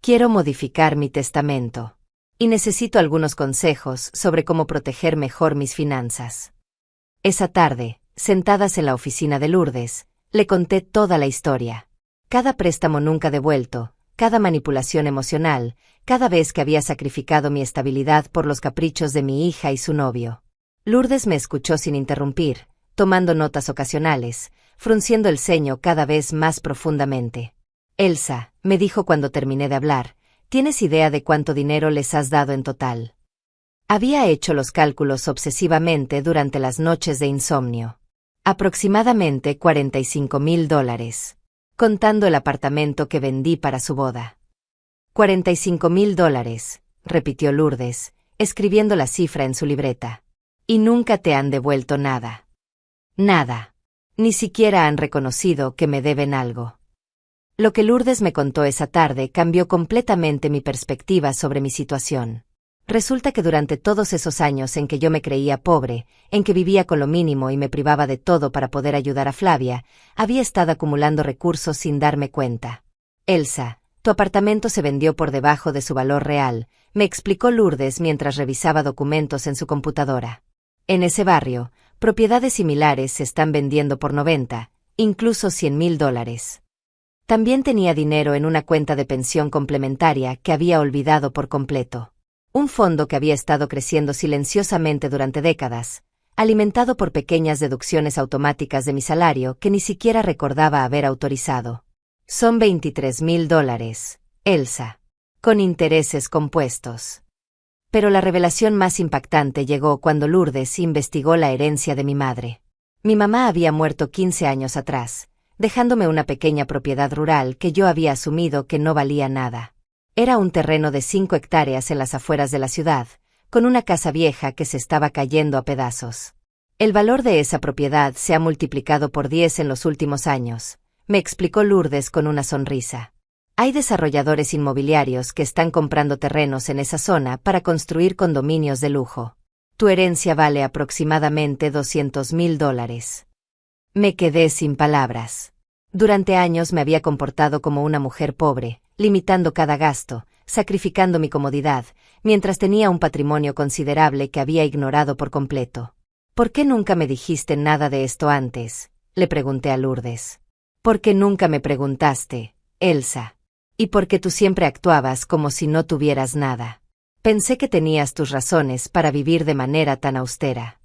«Quiero modificar mi testamento. Y necesito algunos consejos sobre cómo proteger mejor mis finanzas». Esa tarde, sentadas en la oficina de Lourdes, le conté toda la historia. Cada préstamo nunca devuelto, cada manipulación emocional, cada vez que había sacrificado mi estabilidad por los caprichos de mi hija y su novio. Lourdes me escuchó sin interrumpir, tomando notas ocasionales, frunciendo el ceño cada vez más profundamente. «Elsa», me dijo cuando terminé de hablar, «¿tienes idea de cuánto dinero les has dado en total?» Había hecho los cálculos obsesivamente durante las noches de insomnio. Aproximadamente $45,000. Contando el apartamento que vendí para su boda. $45,000, repitió Lourdes, escribiendo la cifra en su libreta. «¿Y nunca te han devuelto nada?» «Nada. Ni siquiera han reconocido que me deben algo». Lo que Lourdes me contó esa tarde cambió completamente mi perspectiva sobre mi situación. Resulta que durante todos esos años en que yo me creía pobre, en que vivía con lo mínimo y me privaba de todo para poder ayudar a Flavia, había estado acumulando recursos sin darme cuenta. «Elsa, tu apartamento se vendió por debajo de su valor real», me explicó Lourdes mientras revisaba documentos en su computadora. «En ese barrio, propiedades similares se están vendiendo por 90, incluso $100,000. También tenía dinero en una cuenta de pensión complementaria que había olvidado por completo. Un fondo que había estado creciendo silenciosamente durante décadas, alimentado por pequeñas deducciones automáticas de mi salario que ni siquiera recordaba haber autorizado. Son $23,000, Elsa. Con intereses compuestos». Pero la revelación más impactante llegó cuando Lourdes investigó la herencia de mi madre. Mi mamá había muerto 15 años atrás, dejándome una pequeña propiedad rural que yo había asumido que no valía nada. Era un terreno de 5 hectáreas en las afueras de la ciudad, con una casa vieja que se estaba cayendo a pedazos. «El valor de esa propiedad se ha multiplicado por 10 en los últimos años», me explicó Lourdes con una sonrisa. «Hay desarrolladores inmobiliarios que están comprando terrenos en esa zona para construir condominios de lujo. Tu herencia vale aproximadamente $200,000. Me quedé sin palabras. Durante años me había comportado como una mujer pobre, limitando cada gasto, sacrificando mi comodidad, mientras tenía un patrimonio considerable que había ignorado por completo. «¿Por qué nunca me dijiste nada de esto antes?», le pregunté a Lourdes. «¿Por qué nunca me preguntaste, Elsa? Y porque tú siempre actuabas como si no tuvieras nada. Pensé que tenías tus razones para vivir de manera tan austera».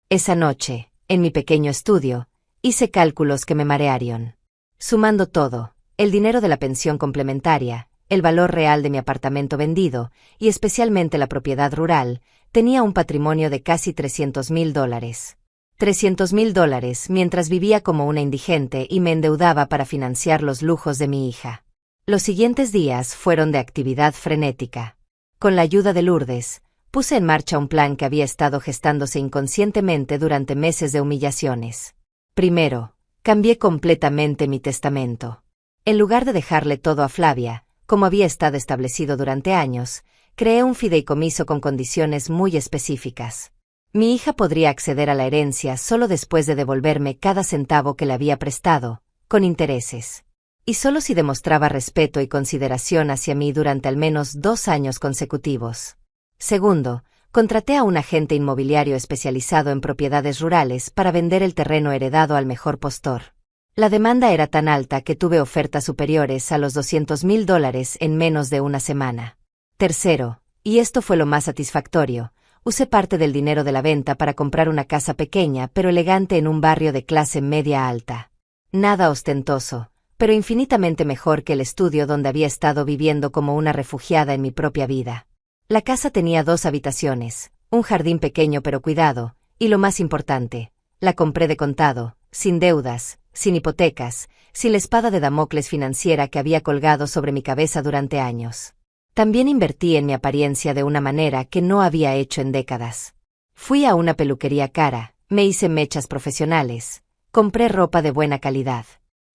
Esa noche, en mi pequeño estudio, hice cálculos que me marearon. Sumando todo, el dinero de la pensión complementaria, el valor real de mi apartamento vendido, y especialmente la propiedad rural, tenía un patrimonio de casi $300,000. $300,000 mientras vivía como una indigente y me endeudaba para financiar los lujos de mi hija. Los siguientes días fueron de actividad frenética. Con la ayuda de Lourdes, puse en marcha un plan que había estado gestándose inconscientemente durante meses de humillaciones. Primero, cambié completamente mi testamento. En lugar de dejarle todo a Flavia, como había estado establecido durante años, creé un fideicomiso con condiciones muy específicas. Mi hija podría acceder a la herencia solo después de devolverme cada centavo que le había prestado, con intereses. Y solo si demostraba respeto y consideración hacia mí durante al menos 2 años consecutivos. Segundo, contraté a un agente inmobiliario especializado en propiedades rurales para vender el terreno heredado al mejor postor. La demanda era tan alta que tuve ofertas superiores a los $200,000 en menos de una semana. Tercero, y esto fue lo más satisfactorio, usé parte del dinero de la venta para comprar una casa pequeña pero elegante en un barrio de clase media alta. Nada ostentoso, pero infinitamente mejor que el estudio donde había estado viviendo como una refugiada en mi propia vida. La casa tenía 2 habitaciones, un jardín pequeño pero cuidado, y lo más importante, la compré de contado, sin deudas, sin hipotecas, sin la espada de Damocles financiera que había colgado sobre mi cabeza durante años. También invertí en mi apariencia de una manera que no había hecho en décadas. Fui a una peluquería cara, me hice mechas profesionales, compré ropa de buena calidad.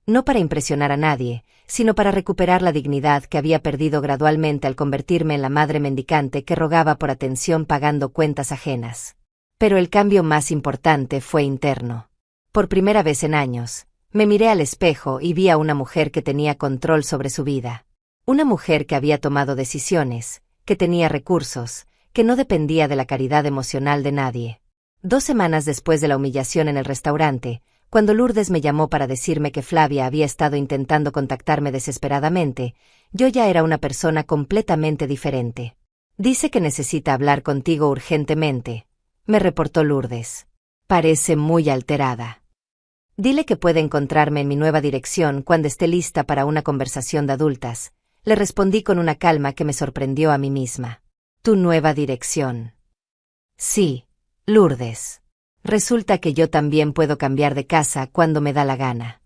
No para impresionar a nadie, sino para recuperar la dignidad que había perdido gradualmente al convertirme en la madre mendicante que rogaba por atención pagando cuentas ajenas. Pero el cambio más importante fue interno. Por primera vez en años, me miré al espejo y vi a una mujer que tenía control sobre su vida. Una mujer que había tomado decisiones, que tenía recursos, que no dependía de la caridad emocional de nadie. 2 semanas después de la humillación en el restaurante, cuando Lourdes me llamó para decirme que Flavia había estado intentando contactarme desesperadamente, yo ya era una persona completamente diferente. Dice que necesita hablar contigo urgentemente, me reportó Lourdes. Parece muy alterada. Dile que puede encontrarme en mi nueva dirección cuando esté lista para una conversación de adultas, le respondí con una calma que me sorprendió a mí misma. ¿Tu nueva dirección? Sí, Lourdes. Resulta que yo también puedo cambiar de casa cuando me da la gana.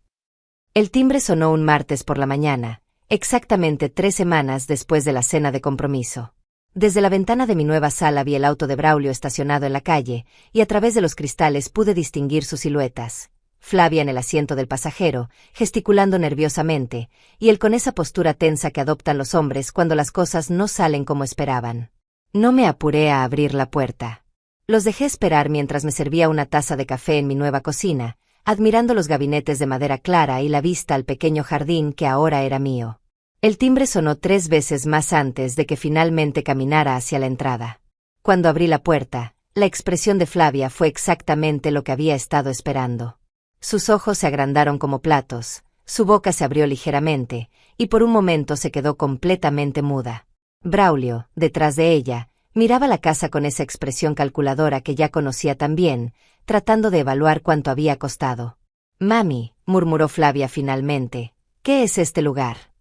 El timbre sonó un martes por la mañana, exactamente 3 semanas después de la cena de compromiso. Desde la ventana de mi nueva sala vi el auto de Braulio estacionado en la calle, y a través de los cristales pude distinguir sus siluetas. Flavia en el asiento del pasajero, gesticulando nerviosamente, y él con esa postura tensa que adoptan los hombres cuando las cosas no salen como esperaban. No me apuré a abrir la puerta. Los dejé esperar mientras me servía una taza de café en mi nueva cocina, admirando los gabinetes de madera clara y la vista al pequeño jardín que ahora era mío. El timbre sonó 3 veces más antes de que finalmente caminara hacia la entrada. Cuando abrí la puerta, la expresión de Flavia fue exactamente lo que había estado esperando. Sus ojos se agrandaron como platos, su boca se abrió ligeramente, y por un momento se quedó completamente muda. Braulio, detrás de ella, miraba la casa con esa expresión calculadora que ya conocía tan bien, tratando de evaluar cuánto había costado. «Mami», murmuró Flavia finalmente, «¿qué es este lugar?»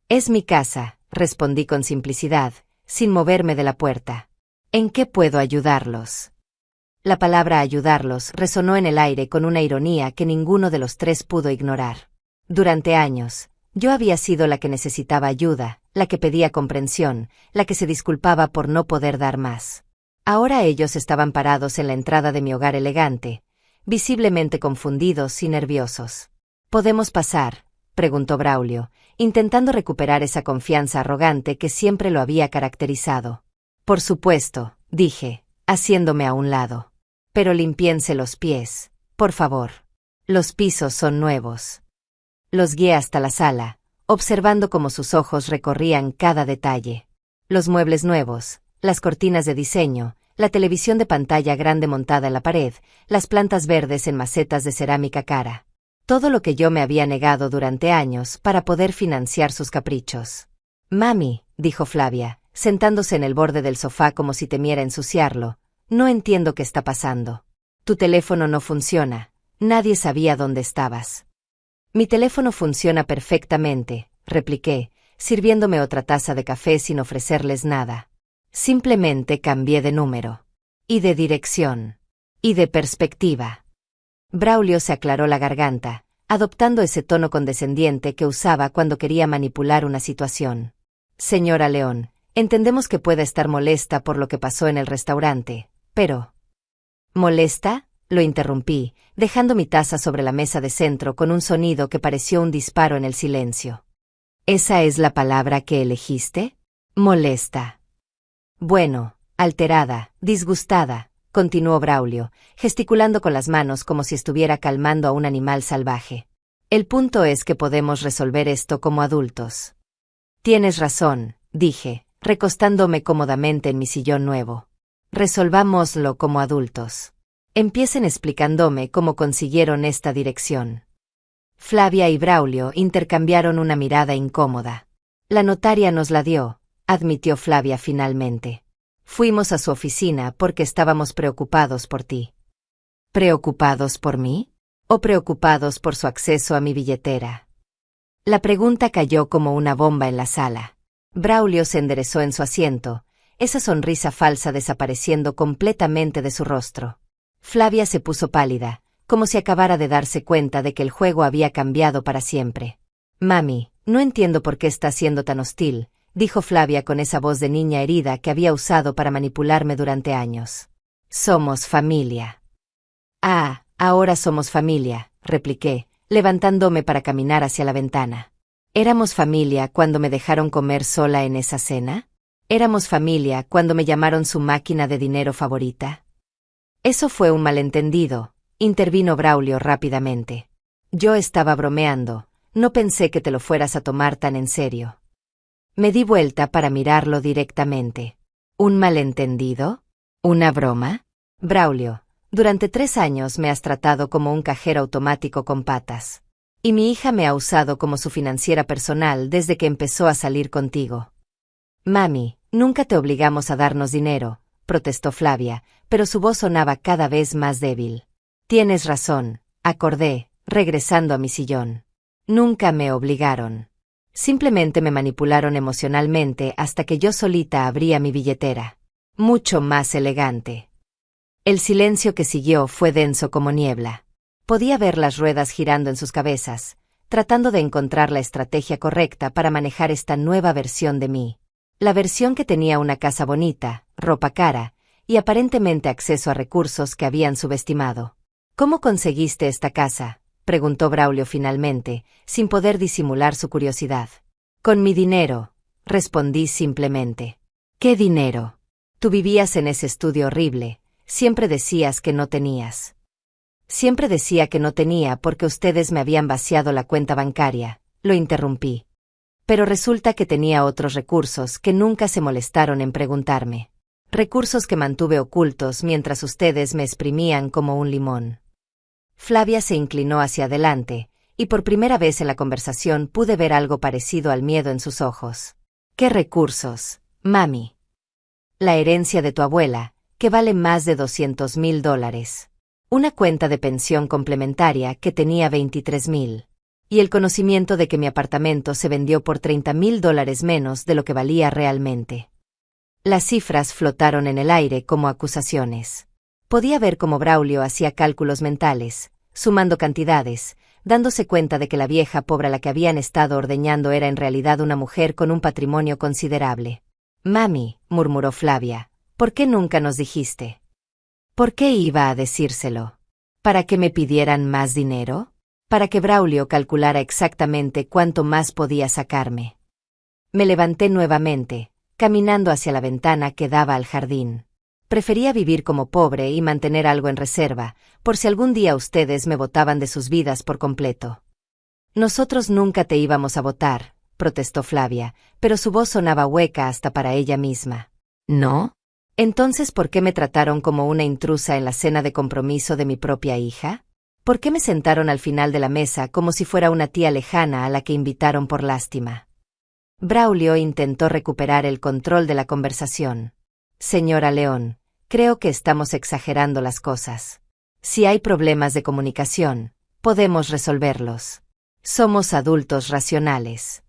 «Es mi casa», respondí con simplicidad, sin moverme de la puerta. «¿En qué puedo ayudarlos?» La palabra ayudarlos resonó en el aire con una ironía que ninguno de los 3 pudo ignorar. Durante años, yo había sido la que necesitaba ayuda, la que pedía comprensión, la que se disculpaba por no poder dar más. Ahora ellos estaban parados en la entrada de mi hogar elegante, visiblemente confundidos y nerviosos. «¿Podemos pasar?», preguntó Braulio, intentando recuperar esa confianza arrogante que siempre lo había caracterizado. «Por supuesto», dije, haciéndome a un lado. «Pero limpiense los pies, por favor. Los pisos son nuevos». Los guié hasta la sala, observando cómo sus ojos recorrían cada detalle. Los muebles nuevos, las cortinas de diseño, la televisión de pantalla grande montada en la pared, las plantas verdes en macetas de cerámica cara. Todo lo que yo me había negado durante años para poder financiar sus caprichos. «Mami», dijo Flavia, sentándose en el borde del sofá como si temiera ensuciarlo, «no entiendo qué está pasando. Tu teléfono no funciona. Nadie sabía dónde estabas». Mi teléfono funciona perfectamente, repliqué, sirviéndome otra taza de café sin ofrecerles nada. Simplemente cambié de número. Y de dirección. Y de perspectiva. Braulio se aclaró la garganta, adoptando ese tono condescendiente que usaba cuando quería manipular una situación. Señora León, entendemos que pueda estar molesta por lo que pasó en el restaurante, pero... ¿Molesta? Lo interrumpí, dejando mi taza sobre la mesa de centro con un sonido que pareció un disparo en el silencio. ¿Esa es la palabra que elegiste? Molesta. Bueno, alterada, disgustada, continuó Braulio, gesticulando con las manos como si estuviera calmando a un animal salvaje. El punto es que podemos resolver esto como adultos. Tienes razón, dije, recostándome cómodamente en mi sillón nuevo. Resolvámoslo como adultos. Empiecen explicándome cómo consiguieron esta dirección. Flavia y Braulio intercambiaron una mirada incómoda. La notaria nos la dio, admitió Flavia finalmente. Fuimos a su oficina porque estábamos preocupados por ti. ¿Preocupados por mí? ¿O preocupados por su acceso a mi billetera? La pregunta cayó como una bomba en la sala. Braulio se enderezó en su asiento, esa sonrisa falsa desapareciendo completamente de su rostro. Flavia se puso pálida, como si acabara de darse cuenta de que el juego había cambiado para siempre. Mami, no entiendo por qué estás siendo tan hostil, dijo Flavia con esa voz de niña herida que había usado para manipularme durante años. Somos familia. Ah, ahora somos familia, repliqué, levantándome para caminar hacia la ventana. ¿Éramos familia cuando me dejaron comer sola en esa cena? ¿Éramos familia cuando me llamaron su máquina de dinero favorita? Eso fue un malentendido, intervino Braulio rápidamente. Yo estaba bromeando, no pensé que te lo fueras a tomar tan en serio. Me di vuelta para mirarlo directamente. ¿Un malentendido? ¿Una broma? Braulio, durante 3 años me has tratado como un cajero automático con patas. Y mi hija me ha usado como su financiera personal desde que empezó a salir contigo. Mami, nunca te obligamos a darnos dinero, protestó Flavia, pero su voz sonaba cada vez más débil. Tienes razón, acordé, regresando a mi sillón. Nunca me obligaron. Simplemente me manipularon emocionalmente hasta que yo solita abría mi billetera. Mucho más elegante. El silencio que siguió fue denso como niebla. Podía ver las ruedas girando en sus cabezas, tratando de encontrar la estrategia correcta para manejar esta nueva versión de mí. La versión que tenía una casa bonita, ropa cara, y aparentemente acceso a recursos que habían subestimado. ¿Cómo conseguiste esta casa?, preguntó Braulio finalmente, sin poder disimular su curiosidad. Con mi dinero, respondí simplemente. ¿Qué dinero? Tú vivías en ese estudio horrible, siempre decías que no tenías. Siempre decía que no tenía porque ustedes me habían vaciado la cuenta bancaria, lo interrumpí. Pero resulta que tenía otros recursos que nunca se molestaron en preguntarme. Recursos que mantuve ocultos mientras ustedes me exprimían como un limón. Flavia se inclinó hacia adelante, y por primera vez en la conversación pude ver algo parecido al miedo en sus ojos. ¿Qué recursos, mami? La herencia de tu abuela, que vale más de $200,000. Una cuenta de pensión complementaria que tenía $23,000. Y el conocimiento de que mi apartamento se vendió por $30,000 menos de lo que valía realmente. Las cifras flotaron en el aire como acusaciones. Podía ver cómo Braulio hacía cálculos mentales, sumando cantidades, dándose cuenta de que la vieja pobre a la que habían estado ordeñando era en realidad una mujer con un patrimonio considerable. Mami, murmuró Flavia, ¿por qué nunca nos dijiste? ¿Por qué iba a decírselo? ¿Para que me pidieran más dinero? Para que Braulio calculara exactamente cuánto más podía sacarme. Me levanté nuevamente, caminando hacia la ventana que daba al jardín. Prefería vivir como pobre y mantener algo en reserva, por si algún día ustedes me botaban de sus vidas por completo. Nosotros nunca te íbamos a botar, protestó Flavia, pero su voz sonaba hueca hasta para ella misma. ¿No? Entonces, ¿por qué me trataron como una intrusa en la cena de compromiso de mi propia hija? ¿Por qué me sentaron al final de la mesa como si fuera una tía lejana a la que invitaron por lástima? Braulio intentó recuperar el control de la conversación. Señora León, creo que estamos exagerando las cosas. Si hay problemas de comunicación, podemos resolverlos. Somos adultos racionales.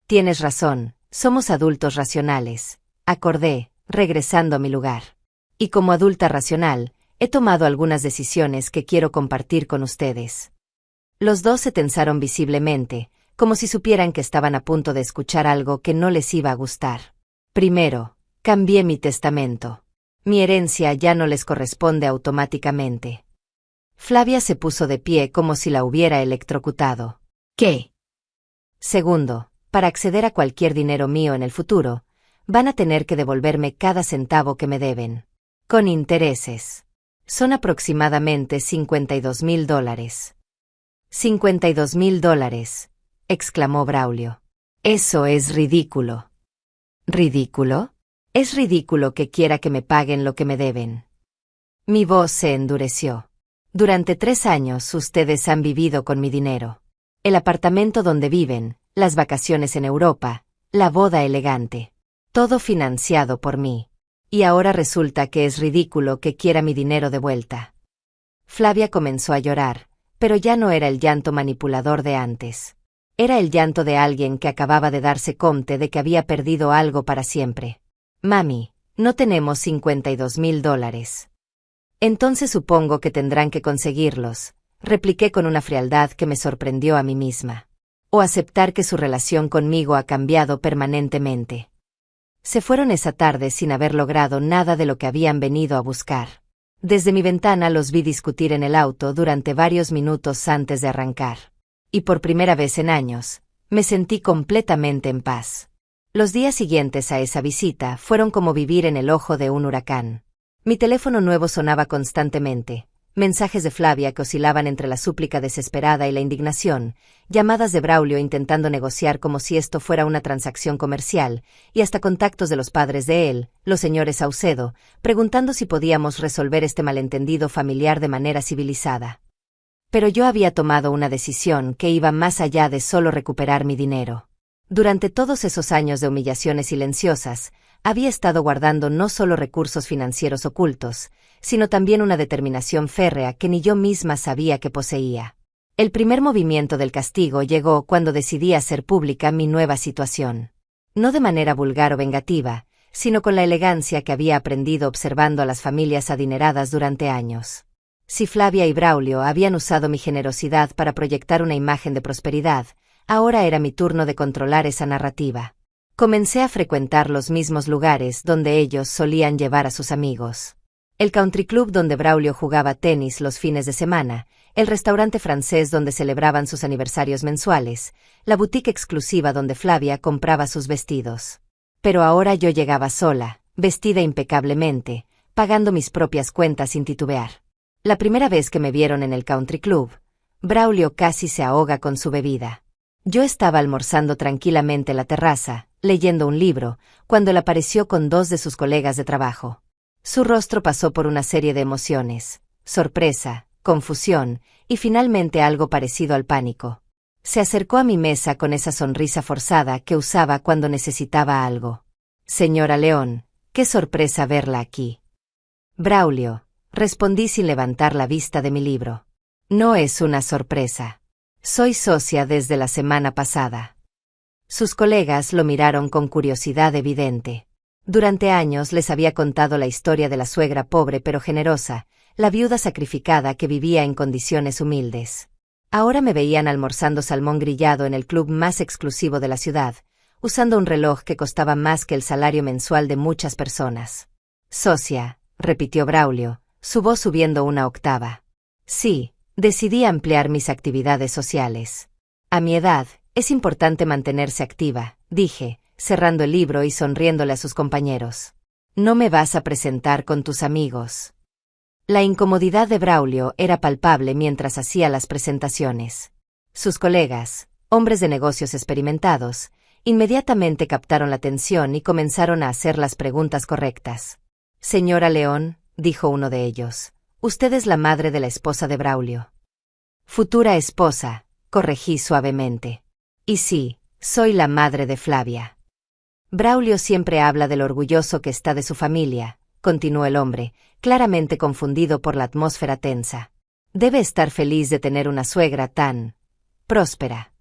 Tienes razón, somos adultos racionales, acordé, regresando a mi lugar. Y como adulta racional, he tomado algunas decisiones que quiero compartir con ustedes. Los dos se tensaron visiblemente, como si supieran que estaban a punto de escuchar algo que no les iba a gustar. Primero, cambié mi testamento. Mi herencia ya no les corresponde automáticamente. Flavia se puso de pie como si la hubiera electrocutado. ¿Qué? Segundo, para acceder a cualquier dinero mío en el futuro, van a tener que devolverme cada centavo que me deben. Con intereses. Son aproximadamente $52,000. $52,000, exclamó Braulio. Eso es ridículo. ¿Ridículo? Es ridículo que quiera que me paguen lo que me deben. Mi voz se endureció. Durante 3 años ustedes han vivido con mi dinero. El apartamento donde viven, las vacaciones en Europa, la boda elegante. Todo financiado por mí. Y ahora resulta que es ridículo que quiera mi dinero de vuelta. Flavia comenzó a llorar, pero ya no era el llanto manipulador de antes. Era el llanto de alguien que acababa de darse cuenta de que había perdido algo para siempre. Mami, no tenemos $52,000. Entonces supongo que tendrán que conseguirlos, repliqué con una frialdad que me sorprendió a mí misma. O aceptar que su relación conmigo ha cambiado permanentemente. Se fueron esa tarde sin haber logrado nada de lo que habían venido a buscar. Desde mi ventana los vi discutir en el auto durante varios minutos antes de arrancar. Y por primera vez en años, me sentí completamente en paz. Los días siguientes a esa visita fueron como vivir en el ojo de un huracán. Mi teléfono nuevo sonaba constantemente, mensajes de Flavia que oscilaban entre la súplica desesperada y la indignación, llamadas de Braulio intentando negociar como si esto fuera una transacción comercial, y hasta contactos de los padres de él, los señores Saucedo, preguntando si podíamos resolver este malentendido familiar de manera civilizada. Pero yo había tomado una decisión que iba más allá de solo recuperar mi dinero. Durante todos esos años de humillaciones silenciosas, había estado guardando no solo recursos financieros ocultos, sino también una determinación férrea que ni yo misma sabía que poseía. El primer movimiento del castigo llegó cuando decidí hacer pública mi nueva situación. No de manera vulgar o vengativa, sino con la elegancia que había aprendido observando a las familias adineradas durante años. Si Flavia y Braulio habían usado mi generosidad para proyectar una imagen de prosperidad, ahora era mi turno de controlar esa narrativa. Comencé a frecuentar los mismos lugares donde ellos solían llevar a sus amigos. El country club donde Braulio jugaba tenis los fines de semana, el restaurante francés donde celebraban sus aniversarios mensuales, la boutique exclusiva donde Flavia compraba sus vestidos. Pero ahora yo llegaba sola, vestida impecablemente, pagando mis propias cuentas sin titubear. La primera vez que me vieron en el country club, Braulio casi se ahoga con su bebida. Yo estaba almorzando tranquilamente en la terraza, leyendo un libro, cuando él apareció con 2 de sus colegas de trabajo. Su rostro pasó por una serie de emociones, sorpresa, confusión, y finalmente algo parecido al pánico. Se acercó a mi mesa con esa sonrisa forzada que usaba cuando necesitaba algo. Señora León, qué sorpresa verla aquí. Braulio, respondí sin levantar la vista de mi libro. No es una sorpresa. Soy socia desde la semana pasada. Sus colegas lo miraron con curiosidad evidente. Durante años les había contado la historia de la suegra pobre pero generosa, la viuda sacrificada que vivía en condiciones humildes. Ahora me veían almorzando salmón grillado en el club más exclusivo de la ciudad, usando un reloj que costaba más que el salario mensual de muchas personas. Socia, repitió Braulio, su voz subiendo una octava. Sí, decidí ampliar mis actividades sociales. A mi edad, es importante mantenerse activa, dije, cerrando el libro y sonriéndole a sus compañeros. No me vas a presentar con tus amigos. La incomodidad de Braulio era palpable mientras hacía las presentaciones. Sus colegas, hombres de negocios experimentados, inmediatamente captaron la atención y comenzaron a hacer las preguntas correctas. Señora León, dijo uno de ellos, usted es la madre de la esposa de Braulio. Futura esposa, corregí suavemente. Y sí, soy la madre de Flavia. Braulio siempre habla de lo orgulloso que está de su familia, continuó el hombre, claramente confundido por la atmósfera tensa. Debe estar feliz de tener una suegra tan próspera.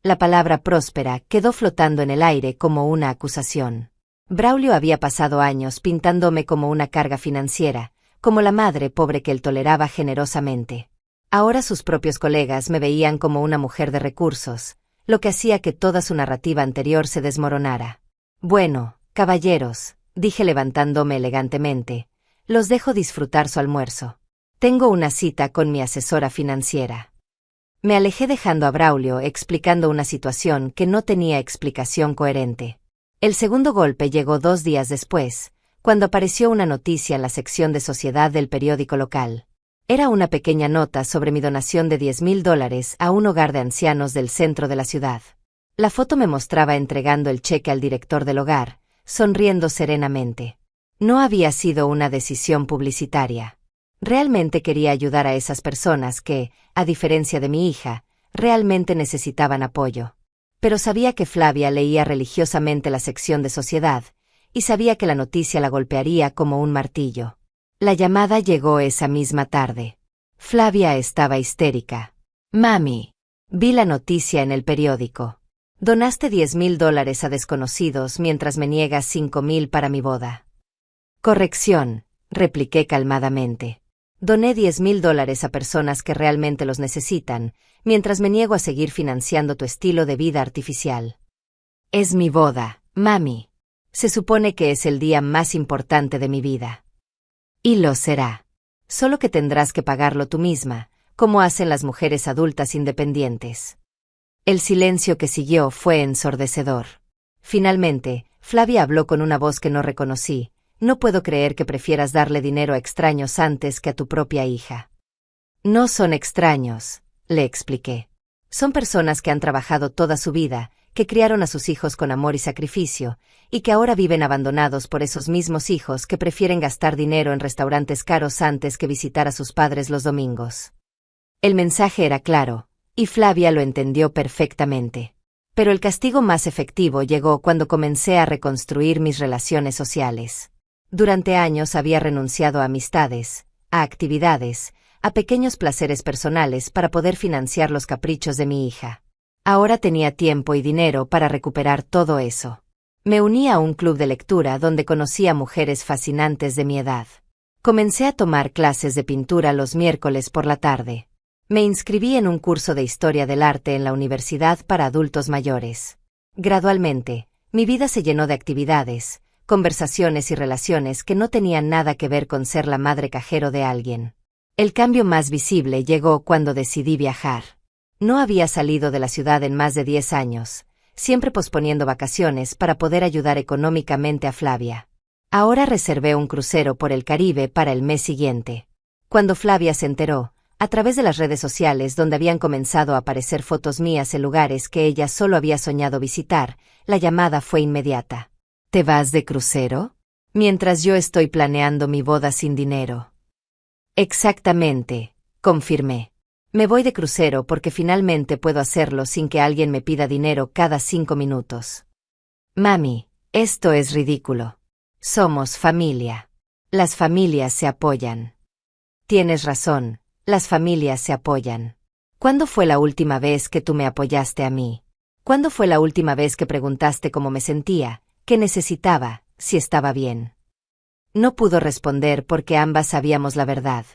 La palabra próspera quedó flotando en el aire como una acusación. Braulio había pasado años pintándome como una carga financiera, como la madre pobre que él toleraba generosamente. Ahora sus propios colegas me veían como una mujer de recursos, lo que hacía que toda su narrativa anterior se desmoronara. Bueno, caballeros, dije levantándome elegantemente, los dejo disfrutar su almuerzo. Tengo una cita con mi asesora financiera. Me alejé dejando a Braulio explicando una situación que no tenía explicación coherente. El segundo golpe llegó 2 días después, cuando apareció una noticia en la sección de sociedad del periódico local. Era una pequeña nota sobre mi donación de $10,000 a un hogar de ancianos del centro de la ciudad. La foto me mostraba entregando el cheque al director del hogar, sonriendo serenamente. No había sido una decisión publicitaria. Realmente quería ayudar a esas personas que, a diferencia de mi hija, realmente necesitaban apoyo. Pero sabía que Flavia leía religiosamente la sección de sociedad, y sabía que la noticia la golpearía como un martillo. La llamada llegó esa misma tarde. Flavia estaba histérica. Mami, vi la noticia en el periódico. Donaste $10,000 a desconocidos mientras me niegas 5,000 para mi boda. Corrección, repliqué calmadamente. Doné $10,000 a personas que realmente los necesitan, mientras me niego a seguir financiando tu estilo de vida artificial. Es mi boda, mami. Se supone que es el día más importante de mi vida. Y lo será. Solo que tendrás que pagarlo tú misma, como hacen las mujeres adultas independientes. El silencio que siguió fue ensordecedor. Finalmente, Flavia habló con una voz que no reconocí. No puedo creer que prefieras darle dinero a extraños antes que a tu propia hija. No son extraños, le expliqué. Son personas que han trabajado toda su vida, que criaron a sus hijos con amor y sacrificio, y que ahora viven abandonados por esos mismos hijos que prefieren gastar dinero en restaurantes caros antes que visitar a sus padres los domingos. El mensaje era claro, y Flavia lo entendió perfectamente. Pero el castigo más efectivo llegó cuando comencé a reconstruir mis relaciones sociales. Durante años había renunciado a amistades, a actividades, a pequeños placeres personales para poder financiar los caprichos de mi hija. Ahora tenía tiempo y dinero para recuperar todo eso. Me uní a un club de lectura donde conocí a mujeres fascinantes de mi edad. Comencé a tomar clases de pintura los miércoles por la tarde. Me inscribí en un curso de historia del arte en la universidad para adultos mayores. Gradualmente, mi vida se llenó de actividades, conversaciones y relaciones que no tenían nada que ver con ser la madre cajero de alguien. El cambio más visible llegó cuando decidí viajar. No había salido de la ciudad en más de 10 años, siempre posponiendo vacaciones para poder ayudar económicamente a Flavia. Ahora reservé un crucero por el Caribe para el mes siguiente. Cuando Flavia se enteró, a través de las redes sociales donde habían comenzado a aparecer fotos mías en lugares que ella solo había soñado visitar, la llamada fue inmediata. ¿Te vas de crucero? Mientras yo estoy planeando mi boda sin dinero. Exactamente, confirmé. Me voy de crucero porque finalmente puedo hacerlo sin que alguien me pida dinero cada 5 minutos. Mami, esto es ridículo. Somos familia. Las familias se apoyan. Tienes razón, las familias se apoyan. ¿Cuándo fue la última vez que tú me apoyaste a mí? ¿Cuándo fue la última vez que preguntaste cómo me sentía, qué necesitaba, si estaba bien? No pudo responder porque ambas sabíamos la verdad.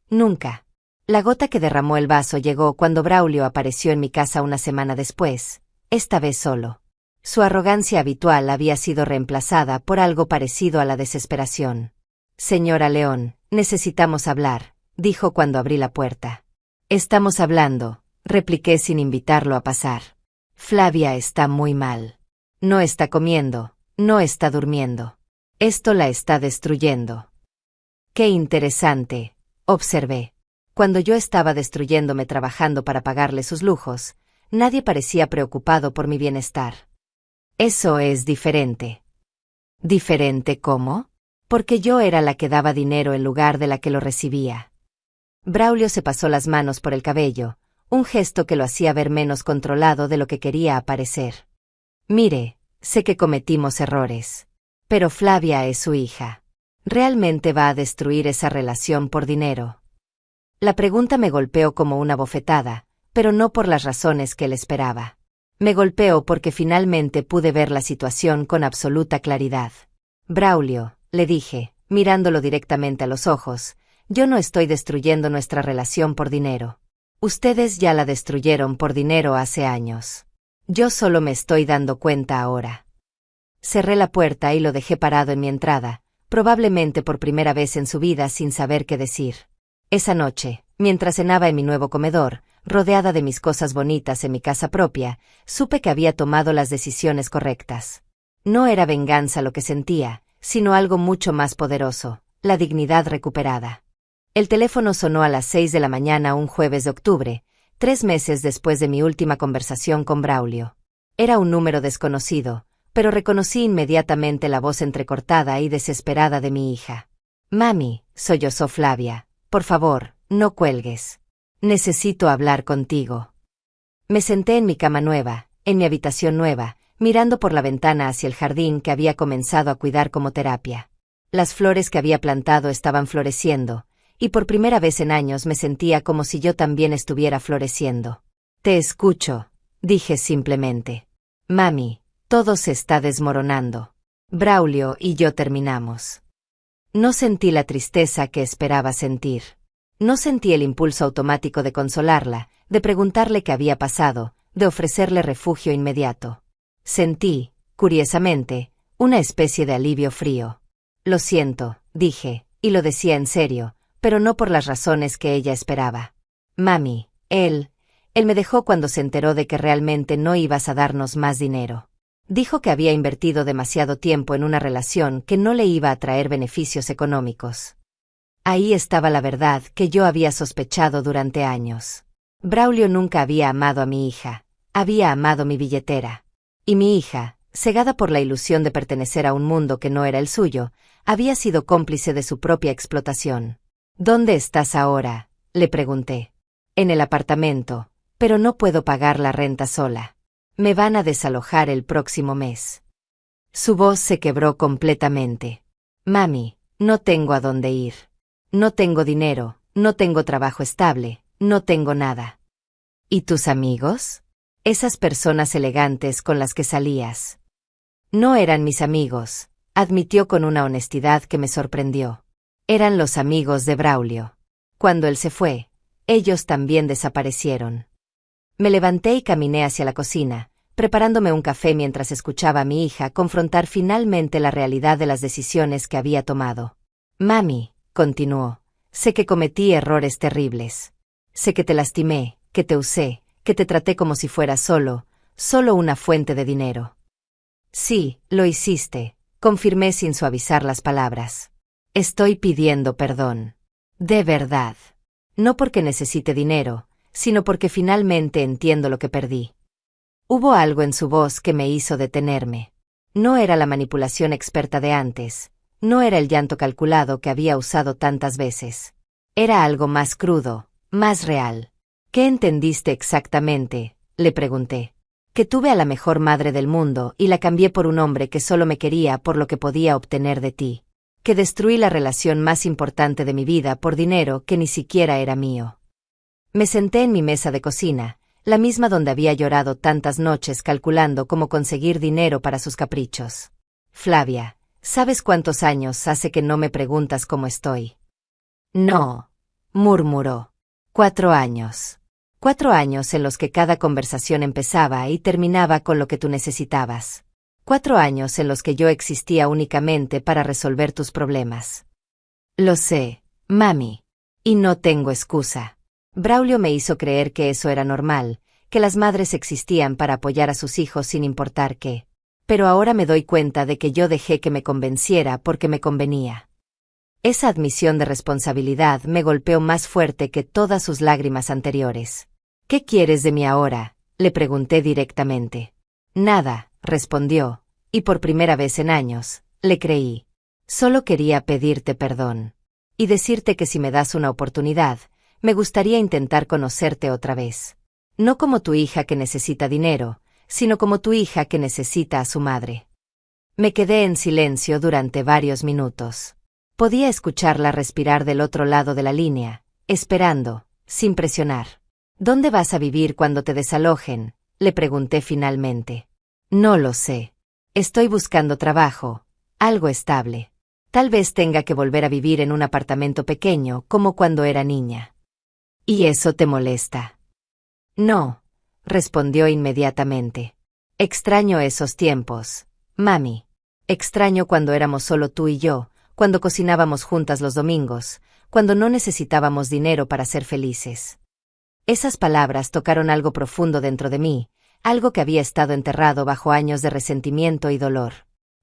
Nunca. La gota que derramó el vaso llegó cuando Braulio apareció en mi casa una semana después, esta vez solo. Su arrogancia habitual había sido reemplazada por algo parecido a la desesperación. Señora León, necesitamos hablar, dijo cuando abrí la puerta. Estamos hablando, repliqué sin invitarlo a pasar. Flavia está muy mal. No está comiendo, no está durmiendo. Esto la está destruyendo. Qué interesante, observé. Cuando yo estaba destruyéndome trabajando para pagarle sus lujos, nadie parecía preocupado por mi bienestar. Eso es diferente. ¿Diferente cómo? Porque yo era la que daba dinero en lugar de la que lo recibía. Braulio se pasó las manos por el cabello, un gesto que lo hacía ver menos controlado de lo que quería aparecer. Mire, sé que cometimos errores. Pero Flavia es su hija. ¿Realmente va a destruir esa relación por dinero? La pregunta me golpeó como una bofetada, pero no por las razones que él esperaba. Me golpeó porque finalmente pude ver la situación con absoluta claridad. Braulio, le dije, mirándolo directamente a los ojos, yo no estoy destruyendo nuestra relación por dinero. Ustedes ya la destruyeron por dinero hace años. Yo solo me estoy dando cuenta ahora. Cerré la puerta y lo dejé parado en mi entrada, probablemente por primera vez en su vida sin saber qué decir. Esa noche, mientras cenaba en mi nuevo comedor, rodeada de mis cosas bonitas en mi casa propia, supe que había tomado las decisiones correctas. No era venganza lo que sentía, sino algo mucho más poderoso, la dignidad recuperada. El teléfono sonó a las 6 de la mañana un jueves de octubre, 3 meses después de mi última conversación con Braulio. Era un número desconocido, pero reconocí inmediatamente la voz entrecortada y desesperada de mi hija. «Mami», sollozó Flavia, «por favor, no cuelgues. Necesito hablar contigo». Me senté en mi cama nueva, en mi habitación nueva, mirando por la ventana hacia el jardín que había comenzado a cuidar como terapia. Las flores que había plantado estaban floreciendo, y por primera vez en años me sentía como si yo también estuviera floreciendo. «Te escucho», dije simplemente. «Mami, todo se está desmoronando. Braulio y yo terminamos». No sentí la tristeza que esperaba sentir. No sentí el impulso automático de consolarla, de preguntarle qué había pasado, de ofrecerle refugio inmediato. Sentí, curiosamente, una especie de alivio frío. «Lo siento», dije, y lo decía en serio, pero no por las razones que ella esperaba. «Mami, él me dejó cuando se enteró de que realmente no ibas a darnos más dinero. Dijo que había invertido demasiado tiempo en una relación que no le iba a traer beneficios económicos». Ahí estaba la verdad que yo había sospechado durante años. Braulio nunca había amado a mi hija, había amado mi billetera. Y mi hija, cegada por la ilusión de pertenecer a un mundo que no era el suyo, había sido cómplice de su propia explotación. «¿Dónde estás ahora?», le pregunté. «En el apartamento, pero no puedo pagar la renta sola. Me van a desalojar el próximo mes». Su voz se quebró completamente. «Mami, no tengo a dónde ir. No tengo dinero, no tengo trabajo estable, no tengo nada». «¿Y tus amigos? Esas personas elegantes con las que salías?» «No eran mis amigos», admitió con una honestidad que me sorprendió. «Eran los amigos de Braulio. Cuando él se fue, ellos también desaparecieron». Me levanté y caminé hacia la cocina, preparándome un café mientras escuchaba a mi hija confrontar finalmente la realidad de las decisiones que había tomado. «Mami», continuó, «sé que cometí errores terribles. Sé que te lastimé, que te usé, que te traté como si fueras solo una fuente de dinero». «Sí, lo hiciste», confirmé sin suavizar las palabras. «Estoy pidiendo perdón. De verdad. No porque necesite dinero, sino porque finalmente entiendo lo que perdí». Hubo algo en su voz que me hizo detenerme. No era la manipulación experta de antes, no era el llanto calculado que había usado tantas veces. Era algo más crudo, más real. «¿Qué entendiste exactamente?», le pregunté. «Que tuve a la mejor madre del mundo y la cambié por un hombre que solo me quería por lo que podía obtener de ti. Que destruí la relación más importante de mi vida por dinero que ni siquiera era mío». Me senté en mi mesa de cocina, la misma donde había llorado tantas noches calculando cómo conseguir dinero para sus caprichos. «Flavia, ¿sabes cuántos años hace que no me preguntas cómo estoy?» «No», murmuró. 4 años. 4 años en los que cada conversación empezaba y terminaba con lo que tú necesitabas. 4 años en los que yo existía únicamente para resolver tus problemas». «Lo sé, mami. Y no tengo excusa». Braulio me hizo creer que eso era normal, que las madres existían para apoyar a sus hijos sin importar qué. Pero ahora me doy cuenta de que yo dejé que me convenciera porque me convenía. Esa admisión de responsabilidad me golpeó más fuerte que todas sus lágrimas anteriores. «¿Qué quieres de mí ahora?», le pregunté directamente. «Nada», respondió, y por primera vez en años, le creí. «Solo quería pedirte perdón. Y decirte que si me das una oportunidad, me gustaría intentar conocerte otra vez. No como tu hija que necesita dinero, sino como tu hija que necesita a su madre». Me quedé en silencio durante varios minutos. Podía escucharla respirar del otro lado de la línea, esperando, sin presionar. «¿Dónde vas a vivir cuando te desalojen?», Le pregunté finalmente. No lo sé. Estoy buscando trabajo, algo estable. Tal vez tenga que volver a vivir en un apartamento pequeño como cuando era niña. ¿Y eso te molesta? No, respondió inmediatamente. Extraño esos tiempos, mami. Extraño cuando éramos solo tú y yo, cuando cocinábamos juntas los domingos, cuando no necesitábamos dinero para ser felices. Esas palabras tocaron algo profundo dentro de mí, algo que había estado enterrado bajo años de resentimiento y dolor.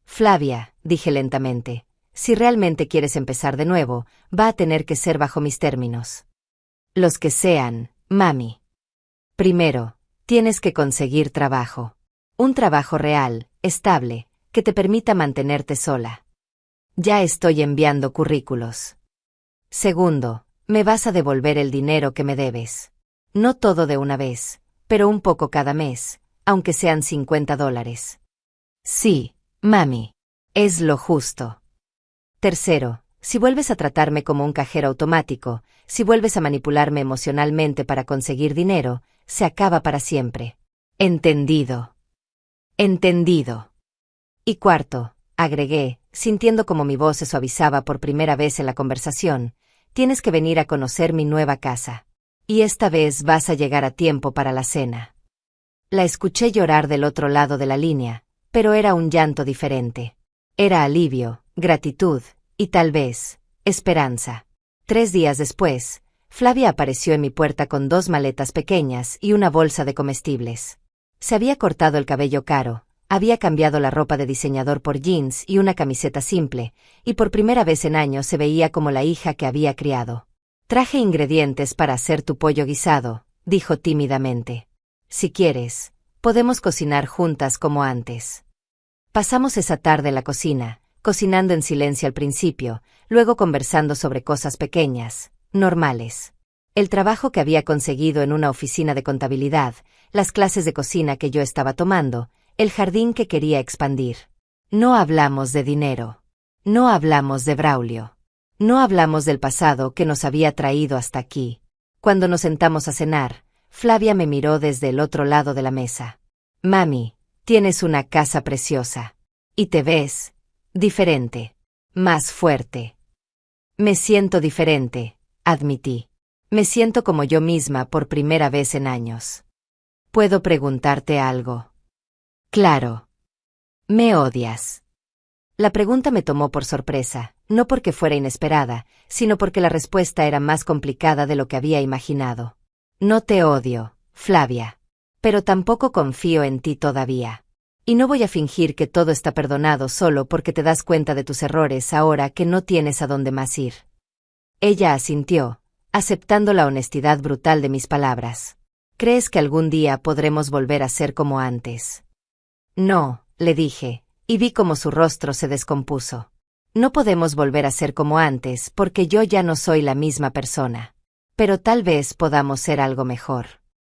Flavia, dije lentamente, si realmente quieres empezar de nuevo, va a tener que ser bajo mis términos. Los que sean, mami. Primero, tienes que conseguir trabajo. Un trabajo real, estable, que te permita mantenerte sola. Ya estoy enviando currículos. Segundo, me vas a devolver el dinero que me debes. No todo de una vez, pero un poco cada mes, aunque sean $50. Sí, mami. Es lo justo. Tercero, si vuelves a tratarme como un cajero automático, si vuelves a manipularme emocionalmente para conseguir dinero, se acaba para siempre. Entendido. Entendido. Y cuarto, agregué, sintiendo como mi voz se suavizaba por primera vez en la conversación, tienes que venir a conocer mi nueva casa. Y esta vez vas a llegar a tiempo para la cena. La escuché llorar del otro lado de la línea, pero era un llanto diferente. Era alivio, gratitud, y tal vez, esperanza. 3 días después, Flavia apareció en mi puerta con 2 maletas pequeñas y una bolsa de comestibles. Se había cortado el cabello caro, había cambiado la ropa de diseñador por jeans y una camiseta simple, y por primera vez en años se veía como la hija que había criado. Traje ingredientes para hacer tu pollo guisado, dijo tímidamente. Si quieres, podemos cocinar juntas como antes. Pasamos esa tarde en la cocina, cocinando en silencio al principio, luego conversando sobre cosas pequeñas, normales. El trabajo que había conseguido en una oficina de contabilidad, las clases de cocina que yo estaba tomando, el jardín que quería expandir. No hablamos de dinero. No hablamos de Braulio. No hablamos del pasado que nos había traído hasta aquí. Cuando nos sentamos a cenar, Flavia me miró desde el otro lado de la mesa. Mami, tienes una casa preciosa. Y te ves diferente, más fuerte. Me siento diferente, admití. Me siento como yo misma por primera vez en años. ¿Puedo preguntarte algo? Claro. ¿Me odias? La pregunta me tomó por sorpresa, no porque fuera inesperada, sino porque la respuesta era más complicada de lo que había imaginado. No te odio, Flavia. Pero tampoco confío en ti todavía. Y no voy a fingir que todo está perdonado solo porque te das cuenta de tus errores ahora que no tienes a dónde más ir. Ella asintió, aceptando la honestidad brutal de mis palabras. ¿Crees que algún día podremos volver a ser como antes? No, le dije, y vi cómo su rostro se descompuso. No podemos volver a ser como antes porque yo ya no soy la misma persona. Pero tal vez podamos ser algo mejor.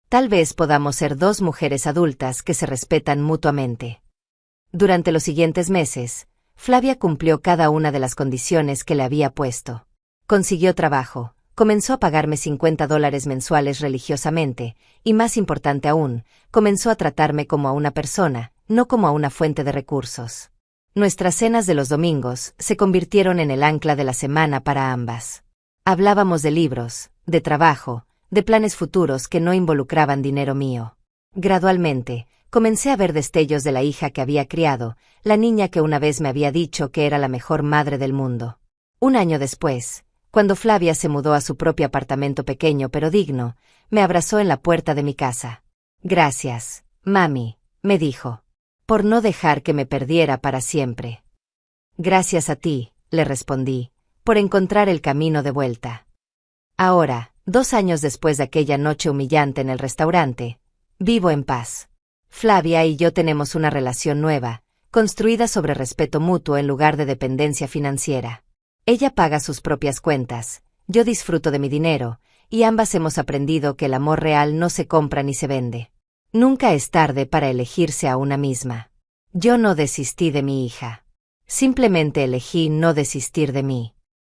Tal vez podamos ser 2 mujeres adultas que se respetan mutuamente. Durante los siguientes meses, Flavia cumplió cada una de las condiciones que le había puesto. Consiguió trabajo, comenzó a pagarme $50 mensuales religiosamente, y más importante aún, comenzó a tratarme como a una persona, no como a una fuente de recursos. Nuestras cenas de los domingos se convirtieron en el ancla de la semana para ambas. Hablábamos de libros, de trabajo, de planes futuros que no involucraban dinero mío. Gradualmente, comencé a ver destellos de la hija que había criado, la niña que una vez me había dicho que era la mejor madre del mundo. 1 año después, cuando Flavia se mudó a su propio apartamento pequeño pero digno, me abrazó en la puerta de mi casa. Gracias, mami, me dijo, por no dejar que me perdiera para siempre. Gracias a ti, le respondí, por encontrar el camino de vuelta. Ahora, 2 años después de aquella noche humillante en el restaurante, vivo en paz. Flavia y yo tenemos una relación nueva, construida sobre respeto mutuo en lugar de dependencia financiera. Ella paga sus propias cuentas, yo disfruto de mi dinero, y ambas hemos aprendido que el amor real no se compra ni se vende. Nunca es tarde para elegirse a una misma. Yo no desistí de mi hija. Simplemente elegí no desistir de mí.